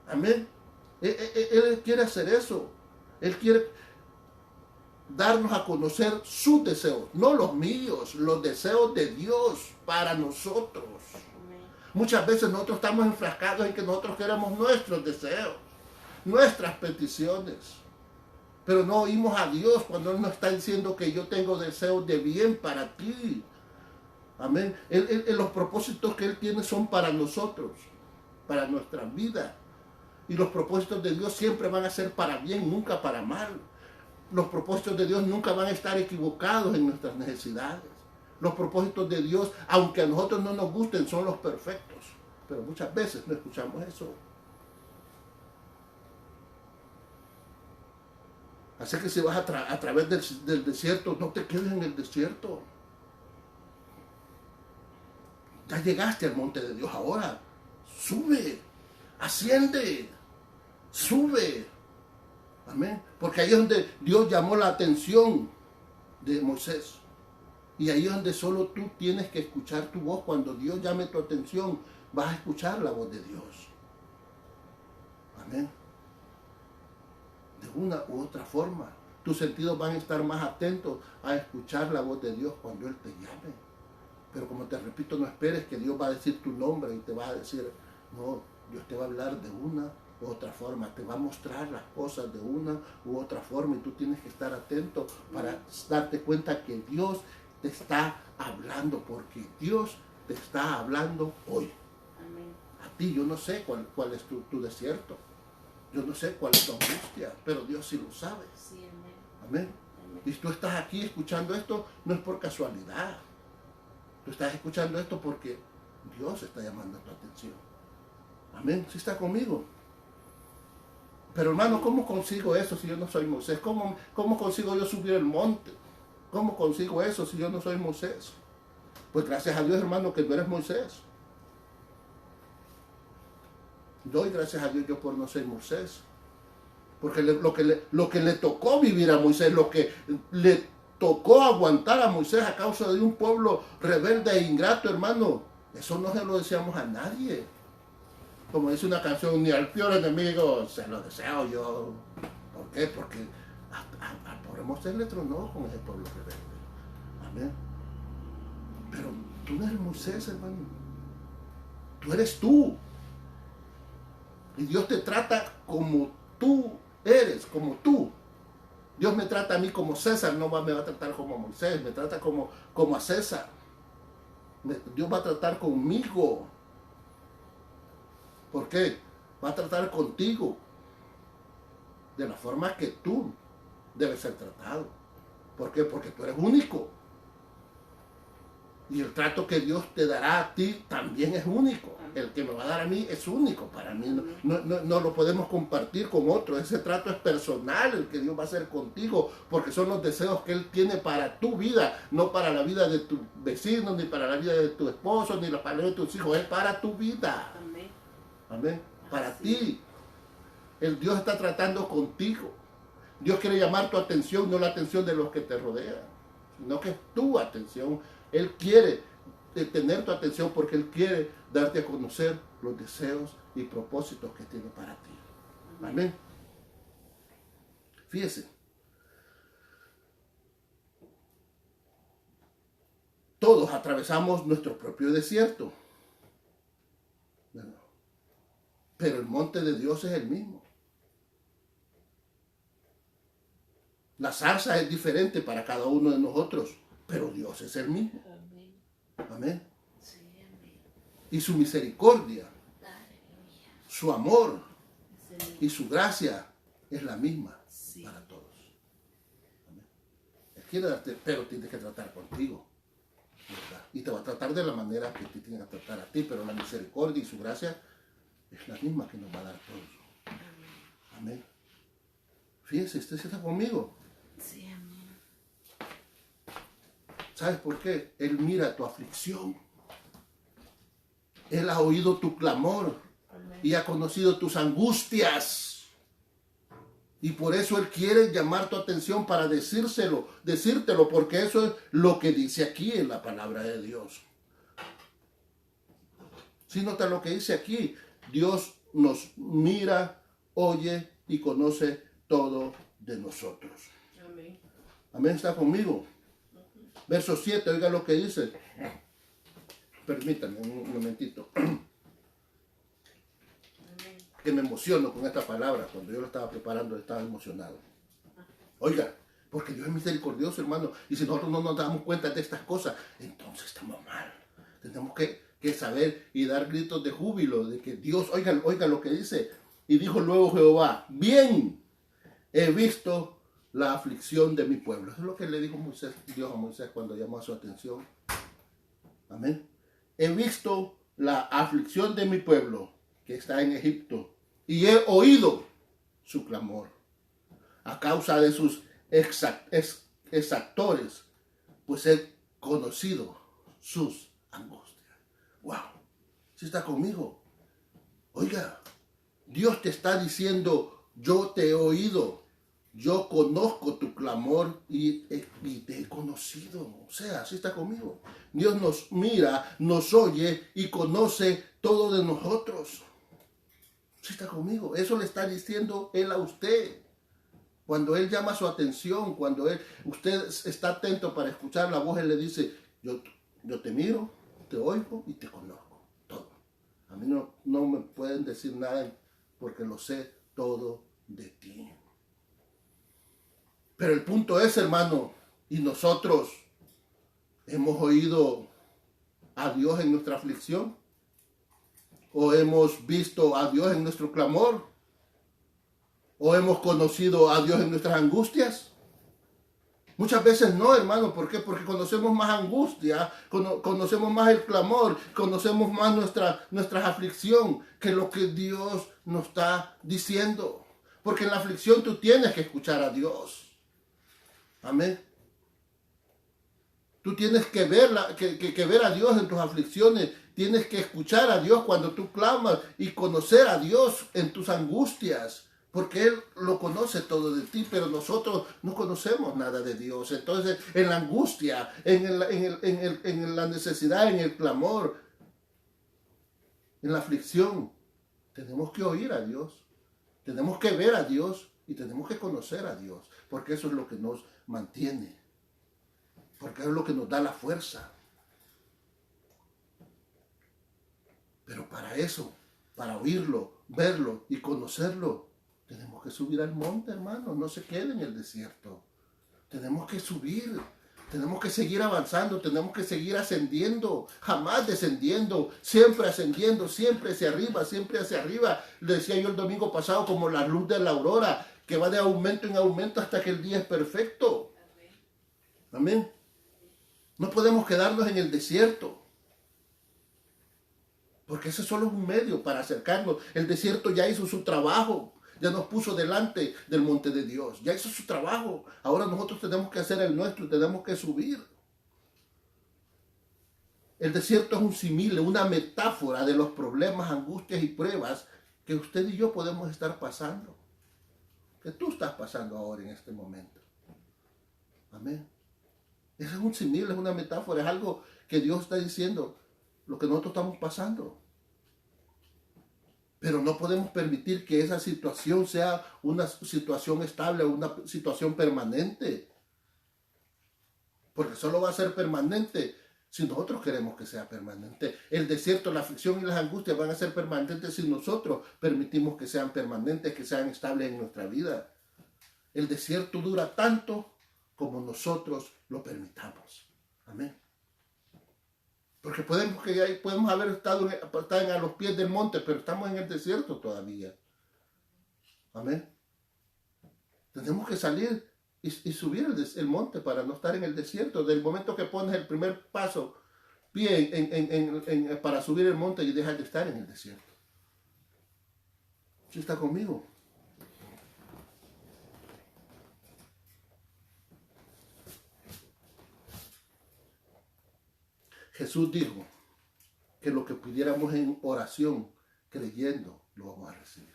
Amén. Él quiere hacer eso. Él quiere darnos a conocer sus deseos, no los míos, los deseos de Dios para nosotros. Amén. Muchas veces nosotros estamos enfrascados en que nosotros queremos nuestros deseos, nuestras peticiones, pero no oímos a Dios cuando Él nos está diciendo que yo tengo deseos de bien para ti. Amén. Los propósitos que Él tiene son para nosotros, para nuestra vida, y los propósitos de Dios siempre van a ser para bien, nunca para mal. Los propósitos de Dios nunca van a estar equivocados en nuestras necesidades. Los propósitos de Dios, aunque a nosotros no nos gusten, son los perfectos. Pero muchas veces no escuchamos eso. Así que si vas a través del desierto, no te quedes en el desierto. Ya llegaste al monte de Dios ahora. Sube, asciende, sube. Amén. Porque ahí es donde Dios llamó la atención de Moisés. Y ahí es donde solo tú tienes que escuchar tu voz. Cuando Dios llame tu atención, vas a escuchar la voz de Dios. Amén. De una u otra forma. Tus sentidos van a estar más atentos a escuchar la voz de Dios cuando Él te llame. Pero como te repito, no esperes que Dios va a decir tu nombre y te va a decir, no, Dios te va a hablar de una u otra forma, te va a mostrar las cosas de una u otra forma, y tú tienes que estar atento para darte cuenta que Dios te está hablando, porque Dios te está hablando hoy. Amén. A ti, yo no sé cuál es tu desierto, yo no sé cuál es tu angustia, pero Dios sí lo sabe. Sí, amén. Amén. Amén. Y tú estás aquí escuchando esto, no es por casualidad. Tú estás escuchando esto porque Dios está llamando tu atención. Amén. ¿Sí está conmigo? Pero hermano, ¿cómo consigo eso si yo no soy Moisés? ¿Cómo consigo yo subir el monte? ¿Cómo consigo eso si yo no soy Moisés? Pues gracias a Dios, hermano, que tú eres Moisés. Doy gracias a Dios yo por no ser Moisés. Porque lo que le tocó vivir a Moisés, lo que le tocó aguantar a Moisés a causa de un pueblo rebelde e ingrato, hermano, eso no se lo deseamos a nadie. Como dice una canción, ni al peor enemigo se lo deseo yo. ¿Por qué? Porque al pobre Moisés le tronó con ese pueblo rebelde. Amén. Pero tú no eres Moisés, hermano. Tú eres tú. Y Dios te trata como tú eres, como tú. Dios me trata a mí como César, no me va a tratar como Moisés, me trata como a César. Dios va a tratar conmigo. ¿Por qué? Va a tratar contigo de la forma que tú debes ser tratado. ¿Por qué? Porque tú eres único. Y el trato que Dios te dará a ti también es único. El que me va a dar a mí es único. Para mí no lo podemos compartir con otro. Ese trato es personal, el que Dios va a hacer contigo, porque son los deseos que Él tiene para tu vida, no para la vida de tu vecino, ni para la vida de tu esposo, ni para la vida de tus hijos. Es para tu vida. Amén. Amén. Para ti. El Dios está tratando contigo. Dios quiere llamar tu atención, no la atención de los que te rodean, sino que es tu atención. Él quiere tener tu atención porque Él quiere darte a conocer los deseos y propósitos que tiene para ti. Amén. Fíjese. Todos atravesamos nuestro propio desierto. Pero el monte de Dios es el mismo. La zarza es diferente para cada uno de nosotros, pero Dios es el mismo. Amén. Amén. Sí, amén. Y su misericordia, Aleluya. su amor Sí. y su gracia es la misma Sí. para todos. Amén. Él quiere darte, pero tiene que tratar contigo, ¿verdad? Y te va a tratar de la manera que te tiene que tratar a ti, pero la misericordia y su gracia es la misma que nos va a dar todos. Amén. Fíjese, usted está conmigo. Sí, amén. ¿Sabes por qué? Él mira tu aflicción. Él ha oído tu clamor Amén. y ha conocido tus angustias. Y por eso Él quiere llamar tu atención para decírtelo, porque eso es lo que dice aquí en la palabra de Dios. Si nota lo que dice aquí, Dios nos mira, oye y conoce todo de nosotros. Amén. Amén, ¿está conmigo? Verso 7, oiga lo que dice. Permítanme un momentito. Amén. Que me emociono con esta palabra. Cuando yo lo estaba preparando, estaba emocionado. Oiga, porque Dios es misericordioso, hermano. Y si nosotros no nos damos cuenta de estas cosas, entonces estamos mal. Tenemos que saber y dar gritos de júbilo, de que Dios, oiga lo que dice. Y dijo luego Jehová, bien, he visto la aflicción de mi pueblo. Eso es lo que le dijo Dios a Moisés cuando llamó a su atención. Amén. He visto la aflicción de mi pueblo que está en Egipto y he oído su clamor a causa de sus exactores, pues he conocido sus angustias. Wow, ¿sí está conmigo? Oiga, Dios te está diciendo, yo te he oído, yo conozco tu clamor y te he conocido. O sea, ¿sí está conmigo? Dios nos mira, nos oye y conoce todo de nosotros. ¿Sí está conmigo? Eso le está diciendo Él a usted. Cuando Él llama su atención, cuando usted está atento para escuchar la voz, Él le dice, yo te miro, te oigo y te conozco. Todo. A mí no me pueden decir nada porque lo sé todo de ti. Pero el punto es, hermano, y nosotros hemos oído a Dios en nuestra aflicción, o hemos visto a Dios en nuestro clamor, o hemos conocido a Dios en nuestras angustias. Muchas veces no, hermano. ¿Por qué? Porque conocemos más angustia, conocemos más el clamor, conocemos más nuestra aflicción que lo que Dios nos está diciendo. Porque en la aflicción tú tienes que escuchar a Dios. Amén. Tú tienes que ver a Dios en tus aflicciones. Tienes que escuchar a Dios cuando tú clamas y conocer a Dios en tus angustias. Porque Él lo conoce todo de ti, pero nosotros no conocemos nada de Dios. Entonces, en la angustia, en la necesidad, en el clamor, en la aflicción, tenemos que oír a Dios. Tenemos que ver a Dios y tenemos que conocer a Dios. Porque eso es lo que nos mantiene. porque es lo que nos da la fuerza. Pero para eso, para oírlo, verlo y conocerlo, tenemos que subir al monte, hermano. No se quede en el desierto. Tenemos que subir. Tenemos que seguir avanzando, tenemos que seguir ascendiendo, jamás descendiendo, siempre ascendiendo, siempre hacia arriba, siempre hacia arriba. Le decía yo el domingo pasado, como la luz de la aurora, que va de aumento en aumento hasta que el día es perfecto. Amén. No podemos quedarnos en el desierto, porque ese solo es un medio para acercarnos. El desierto ya hizo su trabajo. Ya nos puso delante del monte de Dios. Ya hizo su trabajo. Ahora nosotros tenemos que hacer el nuestro y tenemos que subir. El desierto es un símil, una metáfora de los problemas, angustias y pruebas que usted y yo podemos estar pasando. Que tú estás pasando ahora en este momento. Amén. Ese es un símil, es una metáfora, es algo que Dios está diciendo, lo que nosotros estamos pasando. Pero no podemos permitir que esa situación sea una situación estable, una situación permanente. Porque solo va a ser permanente si nosotros queremos que sea permanente. El desierto, la aflicción y las angustias van a ser permanentes si nosotros permitimos que sean permanentes, que sean estables en nuestra vida. El desierto dura tanto como nosotros lo permitamos. Amén. Porque podemos haber estado a los pies del monte, pero estamos en el desierto todavía. Amén. Tenemos que salir y subir el monte para no estar en el desierto. Del momento que pones el primer pie para subir el monte y dejas de estar en el desierto. ¿Sí está conmigo? Jesús dijo que lo que pidiéramos en oración, creyendo, lo vamos a recibir.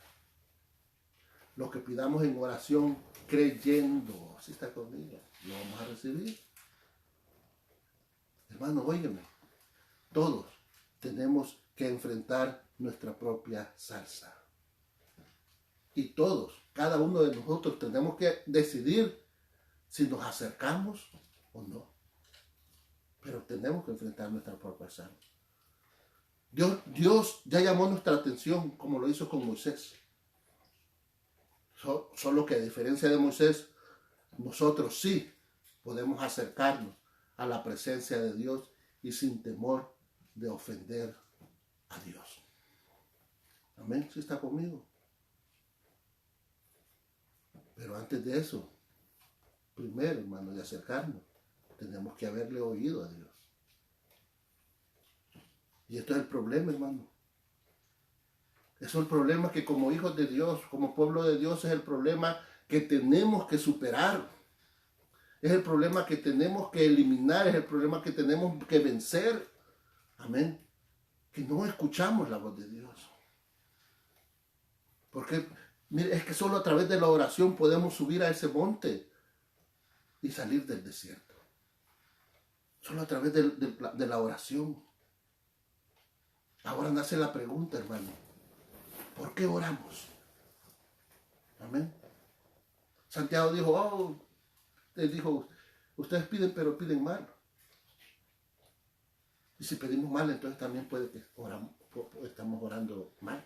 Lo que pidamos en oración, creyendo, si está conmigo, lo vamos a recibir. Hermano, óyeme, todos tenemos que enfrentar nuestra propia salsa. Y todos, cada uno de nosotros tenemos que decidir si nos acercamos o no. Pero tenemos que enfrentar nuestra propia salsa. Dios ya llamó nuestra atención como lo hizo con Moisés. Solo que a diferencia de Moisés, nosotros sí podemos acercarnos a la presencia de Dios y sin temor de ofender a Dios. Amén, ¿sí está conmigo? Pero antes de eso, primero, hermano, de acercarnos, tenemos que haberle oído a Dios. Y esto es el problema, hermano. Eso es el problema que como hijos de Dios, como pueblo de Dios, es el problema que tenemos que superar. Es el problema que tenemos que eliminar, es el problema que tenemos que vencer. Amén. Que no escuchamos la voz de Dios. Porque, mire, es que solo a través de la oración podemos subir a ese monte y salir del desierto. Solo a través de la oración. Ahora nace la pregunta, hermano. ¿Por qué oramos? Amén. Santiago dijo, él dijo, ustedes piden, pero piden mal. Y si pedimos mal, entonces también puede que estamos orando mal.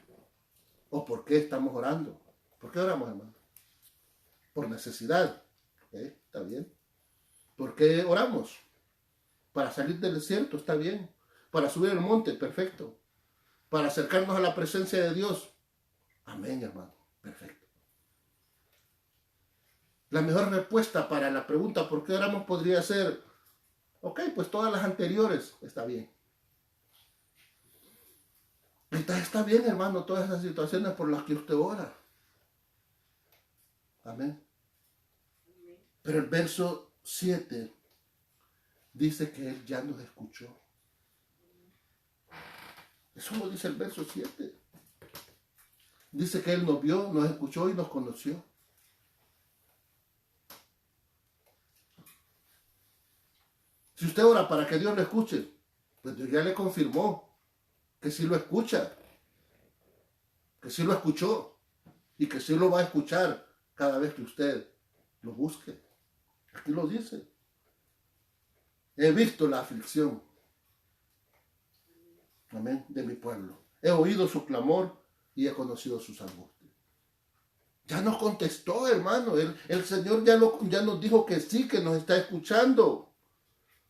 ¿O por qué estamos orando? ¿Por qué oramos, hermano? Por necesidad. Está bien. ¿Por qué oramos? Para salir del desierto, está bien. Para subir el monte, perfecto. Para acercarnos a la presencia de Dios. Amén, hermano. Perfecto. La mejor respuesta para la pregunta ¿por qué oramos? Podría ser, ok, pues todas las anteriores, está bien. Está bien, hermano, todas esas situaciones por las que usted ora. Amén. Pero el verso 7 dice que Él ya nos escuchó. Eso lo dice el verso 7. Dice que Él nos vio, nos escuchó y nos conoció. Si usted ora para que Dios lo escuche, pues Dios ya le confirmó que sí lo escucha, que sí lo escuchó y que sí lo va a escuchar cada vez que usted lo busque. Aquí lo dice. He visto la aflicción, amén, de mi pueblo. He oído su clamor y he conocido sus angustias. Ya nos contestó, hermano. El Señor ya nos dijo que sí, que nos está escuchando.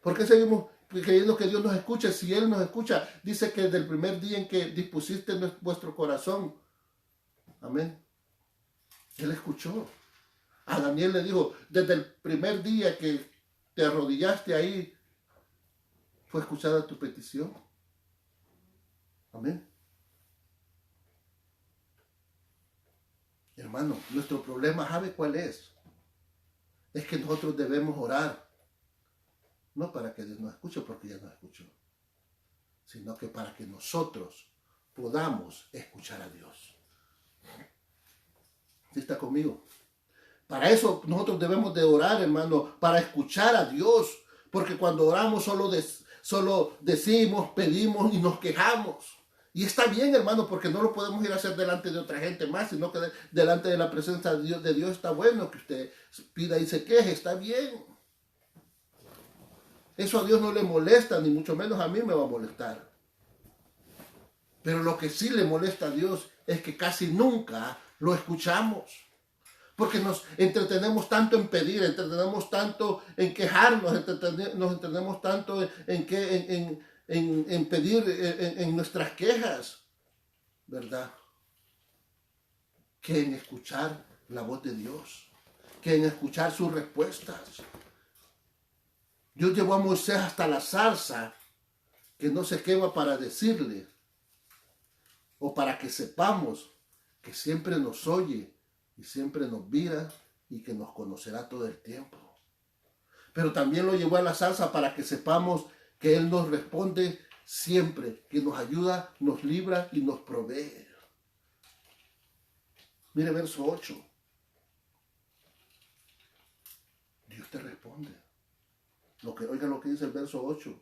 ¿Por qué seguimos creyendo que Dios nos escucha? Si Él nos escucha, dice que desde el primer día en que dispusiste vuestro corazón, amén, Él escuchó. A Daniel le dijo, desde el primer día que te arrodillaste ahí, fue escuchada tu petición. Amén. Hermano, nuestro problema, ¿sabe cuál es? Es que nosotros debemos orar. No para que Dios nos escuche, porque ya nos escuchó, sino que para que nosotros podamos escuchar a Dios. ¿Sí está conmigo? Para eso nosotros debemos de orar, hermano, para escuchar a Dios. Porque cuando oramos solo decimos, pedimos y nos quejamos. Y está bien, hermano, porque no lo podemos ir a hacer delante de otra gente más, sino que delante de la presencia de Dios está bueno que usted pida y se queje, está bien. Eso a Dios no le molesta, ni mucho menos a mí me va a molestar. Pero lo que sí le molesta a Dios es que casi nunca lo escuchamos. Porque nos entretenemos tanto en pedir, entretenemos tanto en quejarnos, nos entretenemos tanto en pedir en nuestras quejas, ¿verdad? Que en escuchar la voz de Dios, que en escuchar sus respuestas. Dios llevó a Moisés hasta la zarza, que no se quema para decirle, o para que sepamos que siempre nos oye y siempre nos mira y que nos conocerá todo el tiempo. Pero también lo llevó a la zarza para que sepamos que Él nos responde siempre, que nos ayuda, nos libra y nos provee. Mire verso 8. Dios te responde. Oiga lo que dice el verso 8.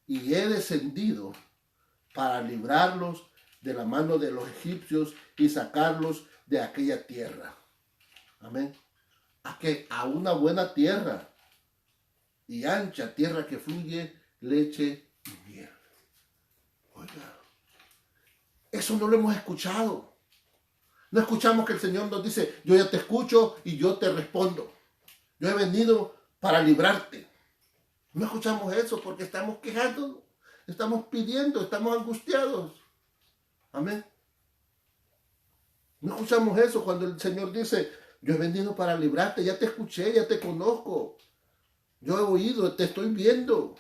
Y he descendido para librarlos de la mano de los egipcios y sacarlos de aquella tierra. Amén. A una buena tierra y ancha, tierra que fluye leche y miel. Oiga, eso no lo hemos escuchado. No escuchamos que el Señor nos dice, yo ya te escucho y yo te respondo. Yo he venido para librarte. No escuchamos eso porque estamos quejándonos, estamos pidiendo, estamos angustiados. Amén. No escuchamos eso cuando el Señor dice, yo he venido para librarte, ya te escuché, ya te conozco. Yo he oído, te estoy viendo.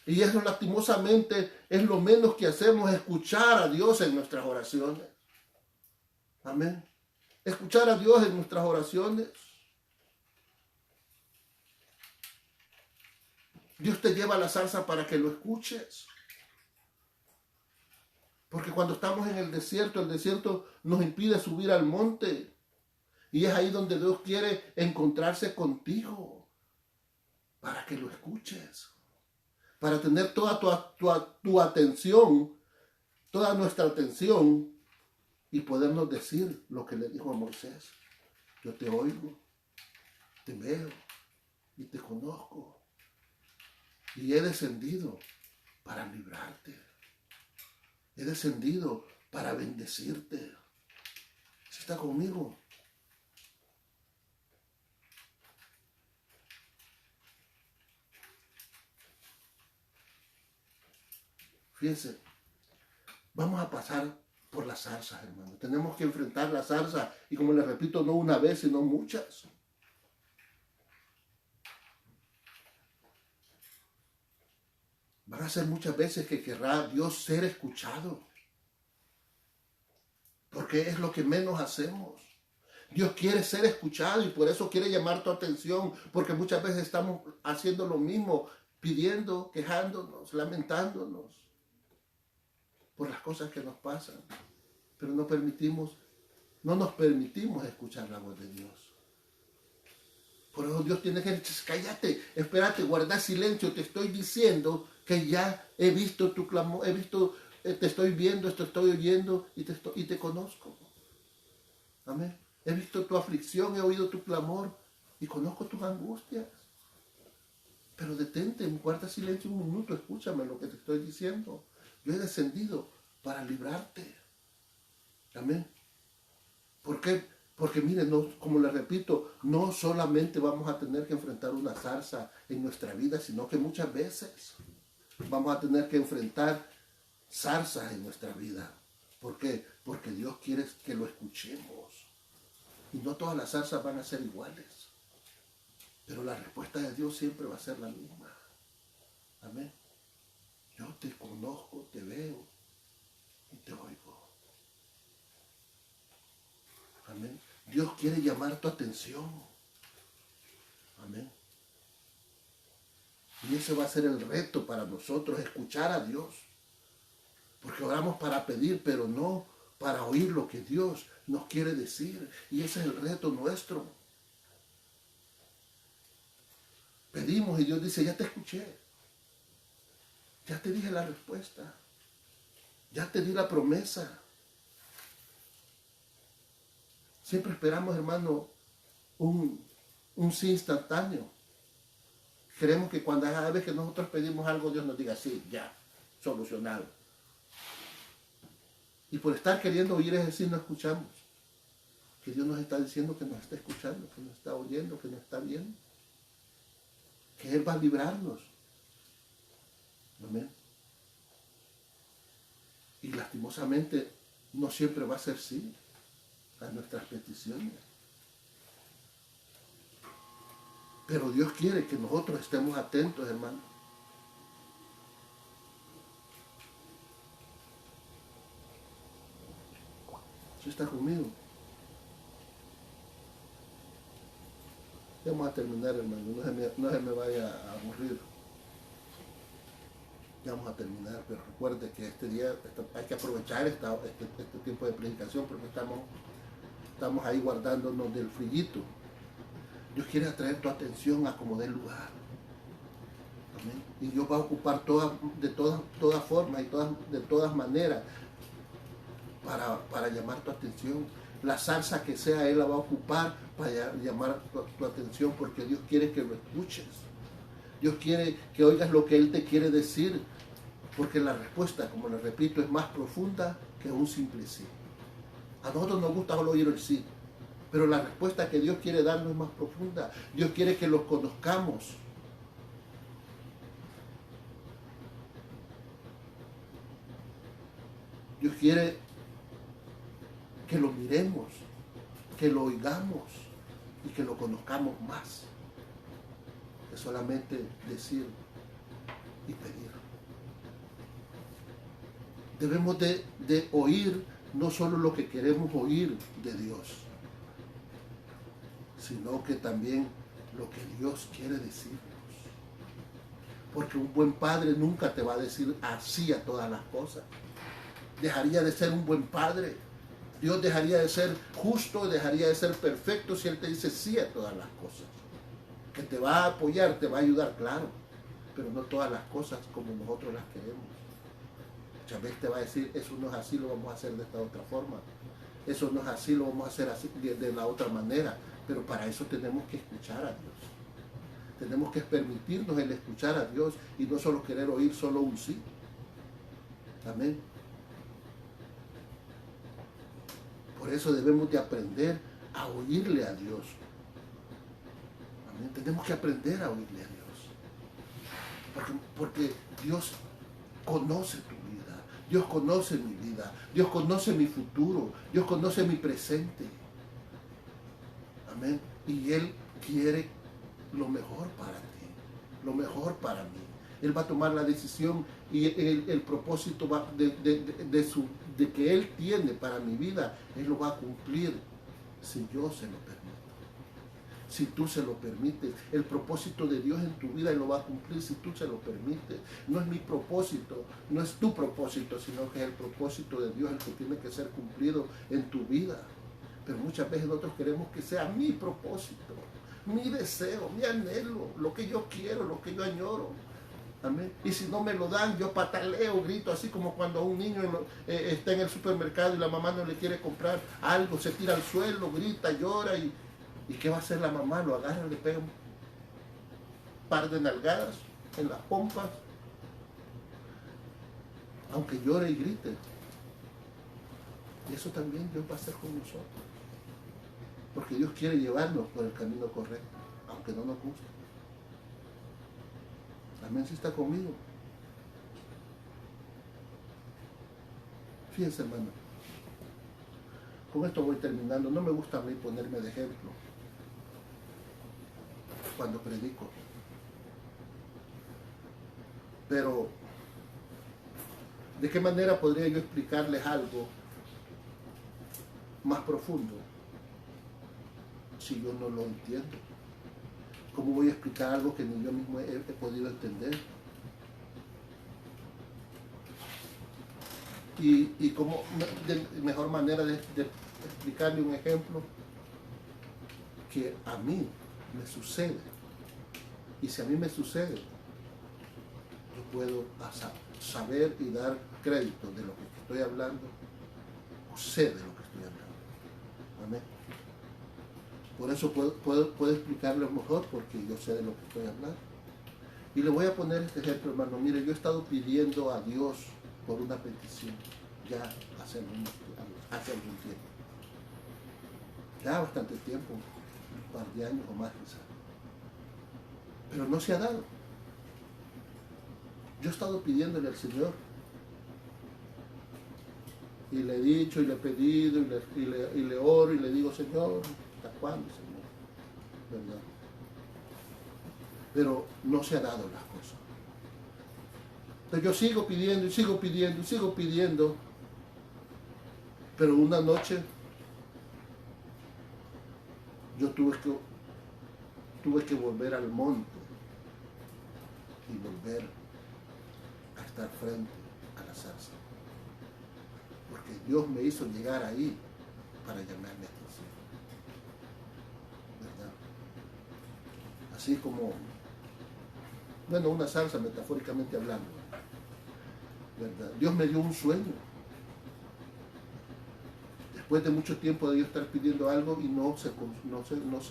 Y eso lastimosamente es lo menos que hacemos, escuchar a Dios en nuestras oraciones. Amén. Escuchar a Dios en nuestras oraciones. Dios te lleva a la zarza para que lo escuches. Porque cuando estamos en el desierto nos impide subir al monte. Y es ahí donde Dios quiere encontrarse contigo. Para que lo escuches. Para tener toda tu atención, toda nuestra atención, y podernos decir lo que le dijo a Moisés. Yo te oigo, te veo y te conozco. Y he descendido para librarte. He descendido para bendecirte. ¿Sí está conmigo? Fíjense, vamos a pasar por las zarzas, hermano. Tenemos que enfrentar la zarza. Y como les repito, no una vez, sino muchas. Van a ser muchas veces que querrá Dios ser escuchado. Porque es lo que menos hacemos. Dios quiere ser escuchado y por eso quiere llamar tu atención. Porque muchas veces estamos haciendo lo mismo, pidiendo, quejándonos, lamentándonos por las cosas que nos pasan. Pero no nos permitimos escuchar la voz de Dios. Por eso Dios tiene que decir, cállate, espérate, guarda silencio, te estoy diciendo que ya he visto tu clamor, te estoy viendo, te estoy oyendo y te conozco. Amén. He visto tu aflicción, he oído tu clamor y conozco tus angustias. Pero detente, guarda silencio un minuto, escúchame lo que te estoy diciendo. Yo he descendido para librarte. Amén. ¿Por qué? Porque miren, no, como les repito, no solamente vamos a tener que enfrentar una zarza en nuestra vida, sino que muchas veces vamos a tener que enfrentar zarzas en nuestra vida. ¿Por qué? Porque Dios quiere que lo escuchemos. Y no todas las zarzas van a ser iguales. Pero la respuesta de Dios siempre va a ser la misma. Amén. Yo te conozco, te veo y te oigo. Amén. Dios quiere llamar tu atención. Amén. Y ese va a ser el reto para nosotros, escuchar a Dios. Porque oramos para pedir, pero no para oír lo que Dios nos quiere decir. Y ese es el reto nuestro. Pedimos y Dios dice, ya te escuché. Ya te dije la respuesta. Ya te di la promesa. Siempre esperamos, hermano, un sí instantáneo. Queremos que cada vez que nosotros pedimos algo, Dios nos diga, sí, ya, solucionado. Y por estar queriendo oír es decir, no escuchamos. Que Dios nos está diciendo que nos está escuchando, que nos está oyendo, que nos está viendo. Que Él va a librarnos. Amén. Y lastimosamente no siempre va a ser sí a nuestras peticiones. Pero Dios quiere que nosotros estemos atentos, hermano. ¿Sí está conmigo? Vamos a terminar, hermano. No se me vaya a aburrir. Ya vamos a terminar, pero recuerde que este día hay que aprovechar este tiempo de predicación porque estamos ahí guardándonos del frillito. Dios quiere atraer tu atención a como dé lugar. Amén. Y Dios va a ocupar de todas formas y de todas maneras para llamar tu atención. La salsa que sea, Él la va a ocupar para llamar tu atención porque Dios quiere que lo escuches. Dios quiere que oigas lo que Él te quiere decir, porque la respuesta, como les repito, es más profunda que un simple sí. A nosotros nos gusta solo oír el sí, pero la respuesta que Dios quiere darnos es más profunda. Dios quiere que lo conozcamos. Dios quiere que lo miremos, que lo oigamos y que lo conozcamos más. Es solamente decir y pedir. Debemos de oír no solo lo que queremos oír de Dios, sino que también lo que Dios quiere decirnos. Porque un buen padre nunca te va a decir así a todas las cosas. Dejaría de ser un buen padre. Dios dejaría de ser justo, dejaría de ser perfecto si Él te dice sí a todas las cosas. Que te va a apoyar, te va a ayudar, claro, pero no todas las cosas como nosotros las queremos. Muchas veces te va a decir, eso no es así, lo vamos a hacer de esta otra forma. Eso no es así, lo vamos a hacer así, de la otra manera. Pero para eso tenemos que escuchar a Dios. Tenemos que permitirnos el escuchar a Dios y no solo querer oír solo un sí. Amén. Por eso debemos de aprender a oírle a Dios. Amén. Tenemos que aprender a oírle a Dios. Porque Dios conoce tu vida. Dios conoce mi vida. Dios conoce mi futuro. Dios conoce mi presente. Amén. Y Él quiere lo mejor para ti. Lo mejor para mí. Él va a tomar la decisión y el propósito de que Él tiene para mi vida, Él lo va a cumplir si yo se lo permito. Si tú se lo permites, el propósito de Dios en tu vida Él lo va a cumplir si tú se lo permites. No es mi propósito, no es tu propósito, sino que es el propósito de Dios el que tiene que ser cumplido en tu vida. Pero muchas veces nosotros queremos que sea mi propósito, mi deseo, mi anhelo, lo que yo quiero, lo que yo añoro. Amén. Y si no me lo dan, yo pataleo, grito, así como cuando un niño está en el supermercado y la mamá no le quiere comprar algo, se tira al suelo, grita, llora. ¿Y qué va a hacer la mamá? Lo agarra, le pega. par de nalgadas en las pompas, aunque llore y grite. Y eso también Dios va a hacer con nosotros. Porque Dios quiere llevarnos por el camino correcto, aunque no nos guste. Amén, si está conmigo. Fíjense, hermano. Con esto voy terminando. No me gusta a mí ponerme de ejemplo cuando predico. Pero, ¿de qué manera podría yo explicarles algo más profundo si yo no lo entiendo? ¿Cómo voy a explicar algo que ni yo mismo he podido entender? Y como de mejor manera de explicarle un ejemplo que a mí me sucede. Y si a mí me sucede, yo puedo saber y dar crédito de lo que estoy hablando, o sé de lo que estoy hablando. Amén. Por eso puedo explicarlo mejor, porque yo sé de lo que estoy hablando. Y le voy a poner este ejemplo, hermano. Mire, yo he estado pidiendo a Dios por una petición ya hace algún tiempo. Ya bastante tiempo, un par de años o más quizás. Pero no se ha dado. Yo he estado pidiéndole al Señor. Y le he dicho, y le he pedido, y le oro, y le digo, Señor, ¿hasta cuándo, Señor? ¿Verdad? Pero no se han dado las cosas. Entonces yo sigo pidiendo, y sigo pidiendo, y sigo pidiendo. Pero una noche yo tuve que volver al monte y volver a estar frente a la zarza. Porque Dios me hizo llegar ahí para llamar mi atención. ¿Verdad? Así como, bueno, una zarza metafóricamente hablando. ¿Verdad? Dios me dio un sueño. Después de mucho tiempo de yo estar pidiendo algo y no se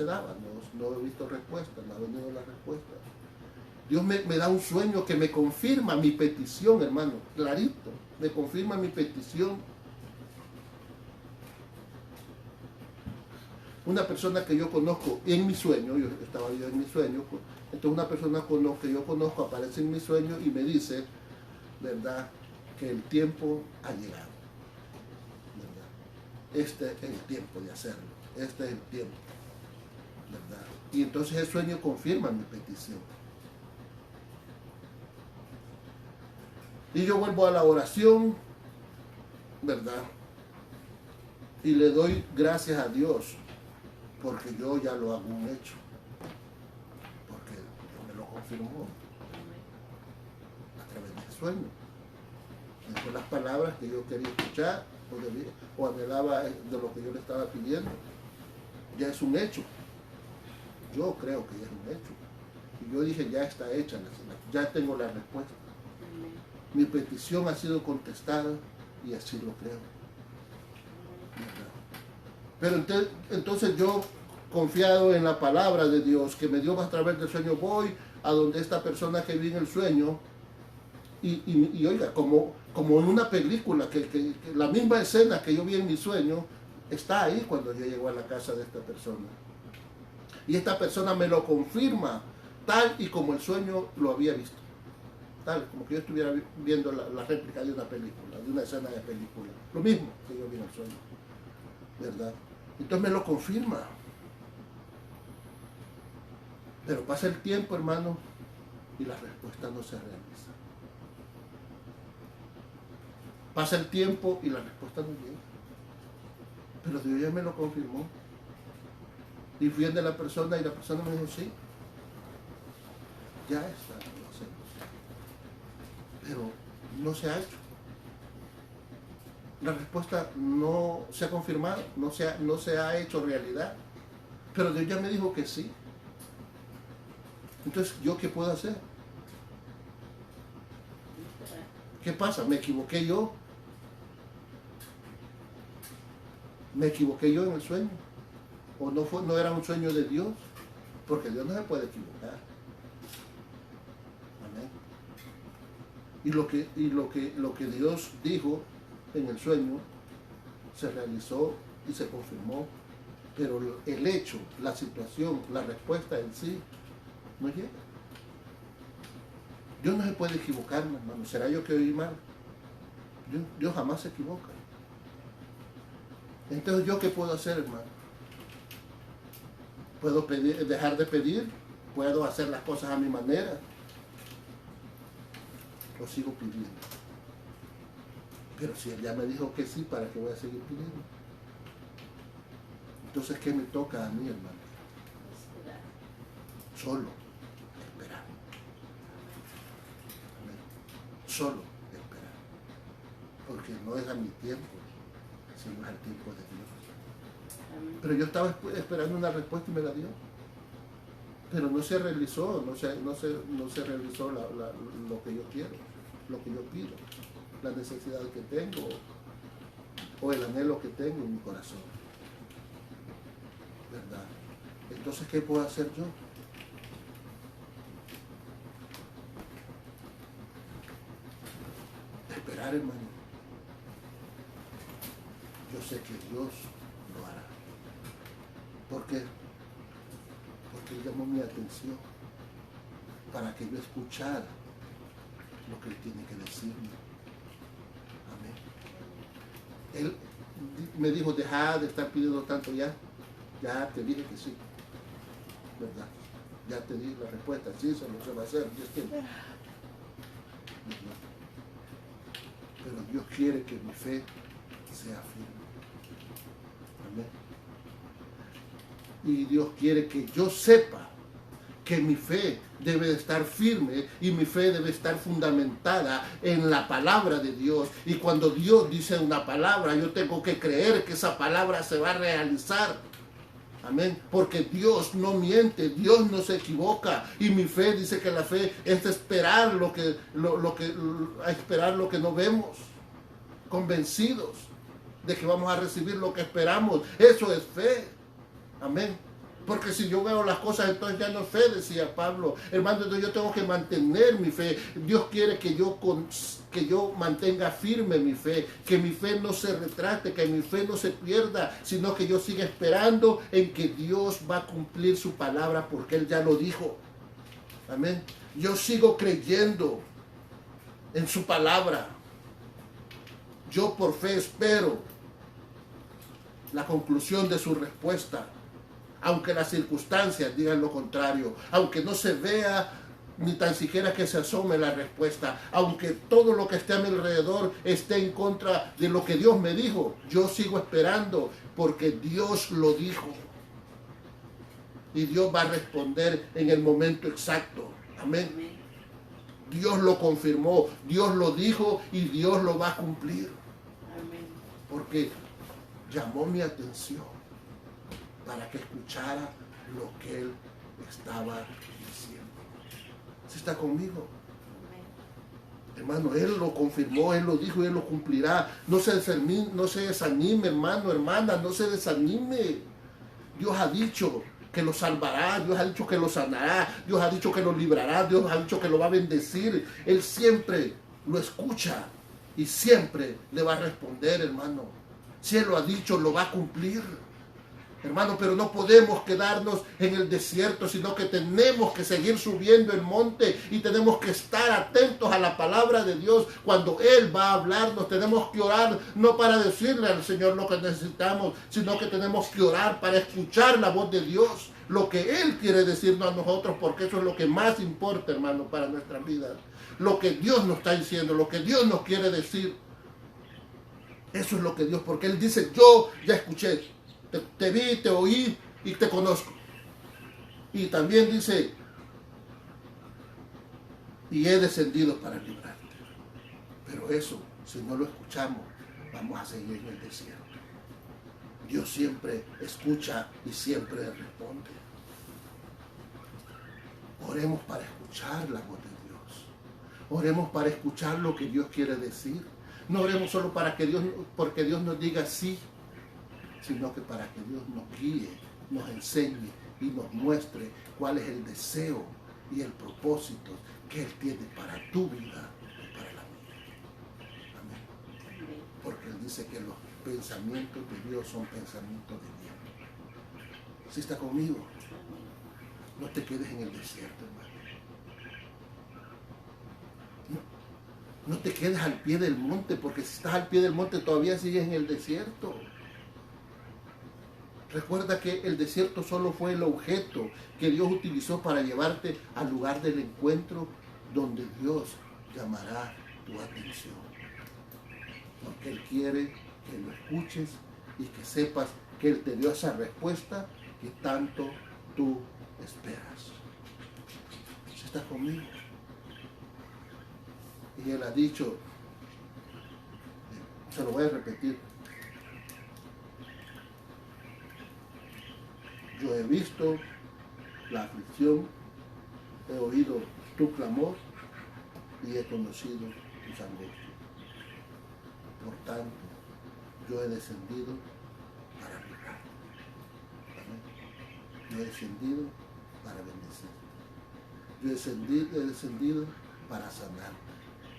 daba, no he visto respuesta, no ha venido la respuesta. Dios me da un sueño que me confirma mi petición, hermano, clarito, me confirma mi petición. Una persona que yo conozco en mi sueño, yo estaba en mi sueño, entonces una persona que yo conozco aparece en mi sueño y me dice, ¿verdad?, que el tiempo ha llegado. Este es el tiempo de hacerlo, este es el tiempo, ¿verdad? Y entonces el sueño confirma mi petición. Y yo vuelvo a la oración, ¿verdad? Y le doy gracias a Dios, porque yo ya lo hago un hecho, porque Dios me lo confirmó a través del sueño. Entre las palabras que yo quería escuchar, o anhelaba de lo que yo le estaba pidiendo, ya es un hecho. Yo creo que ya es un hecho. Y yo dije, ya está hecha, ya tengo la respuesta. Mi petición ha sido contestada y así lo creo. Pero entonces yo, confiado en la palabra de Dios que me dio a través del sueño, voy a donde esta persona que vi en el sueño y oiga, como en una película, que la misma escena que yo vi en mi sueño está ahí cuando yo llego a la casa de esta persona. Y esta persona me lo confirma, tal y como el sueño lo había visto. Tal, como que yo estuviera viendo la réplica de una película, de una escena de película. Lo mismo que yo vi en el sueño. ¿Verdad? Entonces me lo confirma. Pero pasa el tiempo, hermano, y la respuesta no se realiza. Pasa el tiempo y la respuesta no llega. Pero Dios ya me lo confirmó. Y fui de la persona y la persona me dijo, sí, ya está, lo hacemos. Pero no se ha hecho. La respuesta no se ha confirmado, no se ha hecho realidad. Pero Dios ya me dijo que sí. Entonces, ¿yo qué puedo hacer? ¿Qué pasa? ¿Me equivoqué yo? ¿Me equivoqué yo en el sueño? ¿O no era un sueño de Dios? Porque Dios no se puede equivocar. Y lo que Dios dijo en el sueño se realizó y se confirmó. Pero el hecho, la situación, la respuesta en sí no llega. Dios no se puede equivocar, hermano. ¿Será yo que oí mal? Dios jamás se equivoca. Entonces, ¿yo qué puedo hacer, hermano? ¿Puedo dejar de pedir? ¿Puedo hacer las cosas a mi manera? ¿O sigo pidiendo? Pero si Él ya me dijo que sí, ¿para qué voy a seguir pidiendo? Entonces, ¿qué me toca a mí, hermano? Esperar. Solo esperar. Amén. Solo esperar. Porque no es a mi tiempo, sino es al tiempo de Dios. Amén. Pero yo estaba esperando una respuesta y me la dio. Pero no se realizó, no se realizó lo que yo quiero, lo que yo pido, la necesidad que tengo o el anhelo que tengo en mi corazón. ¿Verdad? Entonces, ¿qué puedo hacer yo? Esperar, hermano. Yo sé que Dios lo hará. ¿Por qué? Porque Él llamó mi atención para que yo escuchara lo que Él tiene que decirme. Amén. Él me dijo, deja de estar pidiendo tanto ya. Ya te dije que sí. ¿Verdad? Ya te di la respuesta. Sí, eso no se va a hacer. Dios quiere. ¿Verdad? Pero Dios quiere que mi fe sea firme. Amén. Y Dios quiere que yo sepa que mi fe debe de estar firme y mi fe debe estar fundamentada en la palabra de Dios. Y cuando Dios dice una palabra, yo tengo que creer que esa palabra se va a realizar. Amén. Porque Dios no miente, Dios no se equivoca. Y mi fe dice que la fe es esperar esperar lo que no vemos. Convencidos de que vamos a recibir lo que esperamos. Eso es fe. Amén. Porque si yo veo las cosas, entonces ya no es fe, decía Pablo. Hermano, entonces yo tengo que mantener mi fe. Dios quiere que yo mantenga firme mi fe, que mi fe no se retrate, que mi fe no se pierda, sino que yo siga esperando en que Dios va a cumplir su palabra porque Él ya lo dijo. Amén. Yo sigo creyendo en su palabra. Yo por fe espero la conclusión de su respuesta. Aunque las circunstancias digan lo contrario, aunque no se vea ni tan siquiera que se asome la respuesta, aunque todo lo que esté a mi alrededor esté en contra de lo que Dios me dijo, yo sigo esperando porque Dios lo dijo. Y Dios va a responder en el momento exacto. Amén. Dios lo confirmó, Dios lo dijo y Dios lo va a cumplir. Amén. Porque llamó mi atención para que escuchara lo que Él estaba diciendo. ¿Sí está conmigo? Amén. Hermano, Él lo confirmó, Él lo dijo y Él lo cumplirá. No se desanime, hermano, hermana, no se desanime. Dios ha dicho que lo salvará, Dios ha dicho que lo sanará, Dios ha dicho que lo librará, Dios ha dicho que lo va a bendecir. Él siempre lo escucha y siempre le va a responder, hermano. Si Él lo ha dicho, lo va a cumplir. Hermano, pero no podemos quedarnos en el desierto, sino que tenemos que seguir subiendo el monte y tenemos que estar atentos a la palabra de Dios. Cuando Él va a hablarnos, tenemos que orar, no para decirle al Señor lo que necesitamos, sino que tenemos que orar para escuchar la voz de Dios, lo que Él quiere decirnos a nosotros, porque eso es lo que más importa, hermano, para nuestras vidas. Lo que Dios nos está diciendo, lo que Dios nos quiere decir. Eso es lo que Dios, porque Él dice, yo ya escuché. Te vi, te oí y te conozco. Y también dice, y he descendido para librarte. Pero eso, si no lo escuchamos, vamos a seguir en el desierto. Dios siempre escucha y siempre responde. Oremos para escuchar la voz de Dios. Oremos para escuchar lo que Dios quiere decir. No oremos solo porque Dios nos diga sí, sino que para que Dios nos guíe, nos enseñe y nos muestre cuál es el deseo y el propósito que Él tiene para tu vida y para la dice que los pensamientos de Dios son pensamientos de bien. Si está conmigo, no te quedes en el desierto, hermano. No te quedes al pie del monte, porque si estás al pie del monte todavía sigues en el desierto. Recuerda que el desierto solo fue el objeto que Dios utilizó para llevarte al lugar del encuentro donde Dios llamará tu atención. Porque Él quiere que lo escuches y que sepas que Él te dio esa respuesta que tanto tú esperas. ¿Sí estás conmigo? Y Él ha dicho, se lo voy a repetir, yo he visto la aflicción, he oído tu clamor y he conocido tus angustias. Por tanto, yo he descendido para librar. Yo he descendido para bendecir. Yo he descendido para sanar.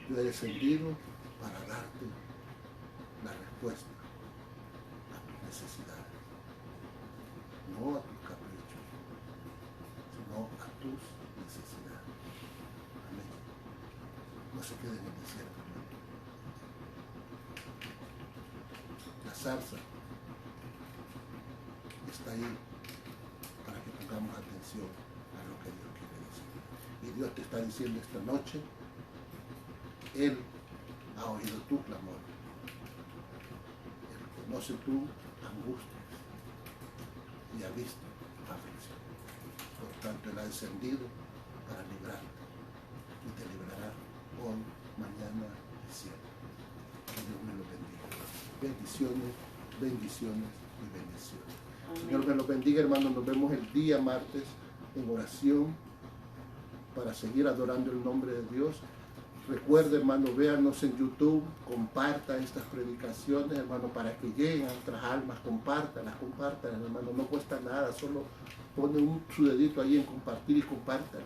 Yo he descendido para darte la respuesta a tus necesidades. No a tus caprichos, sino a tus necesidades. Amén. No se quede en el desierto, hermano. La zarza está ahí para que pongamos atención a lo que Dios quiere decir. Y Dios te está diciendo esta noche, Él ha oído tu clamor. Él conoce tu angustia y ha visto tu aflicción. Por tanto, Él ha descendido para librarte y te librará hoy, mañana y siempre. Que Dios me lo bendiga. Bendiciones, bendiciones y bendiciones. Señor me los bendiga, hermanos. Nos vemos el día martes en oración para seguir adorando el nombre de Dios. Recuerde, hermano, véanos en YouTube, comparta estas predicaciones, hermano, para que lleguen a otras almas, compártalas, hermano, no cuesta nada, solo pone su dedito ahí en compartir y compártalo.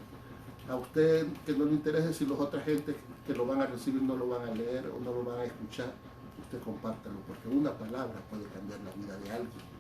A usted que no le interese si las otras gente que lo van a recibir no lo van a leer o no lo van a escuchar, usted compártalo, porque una palabra puede cambiar la vida de alguien.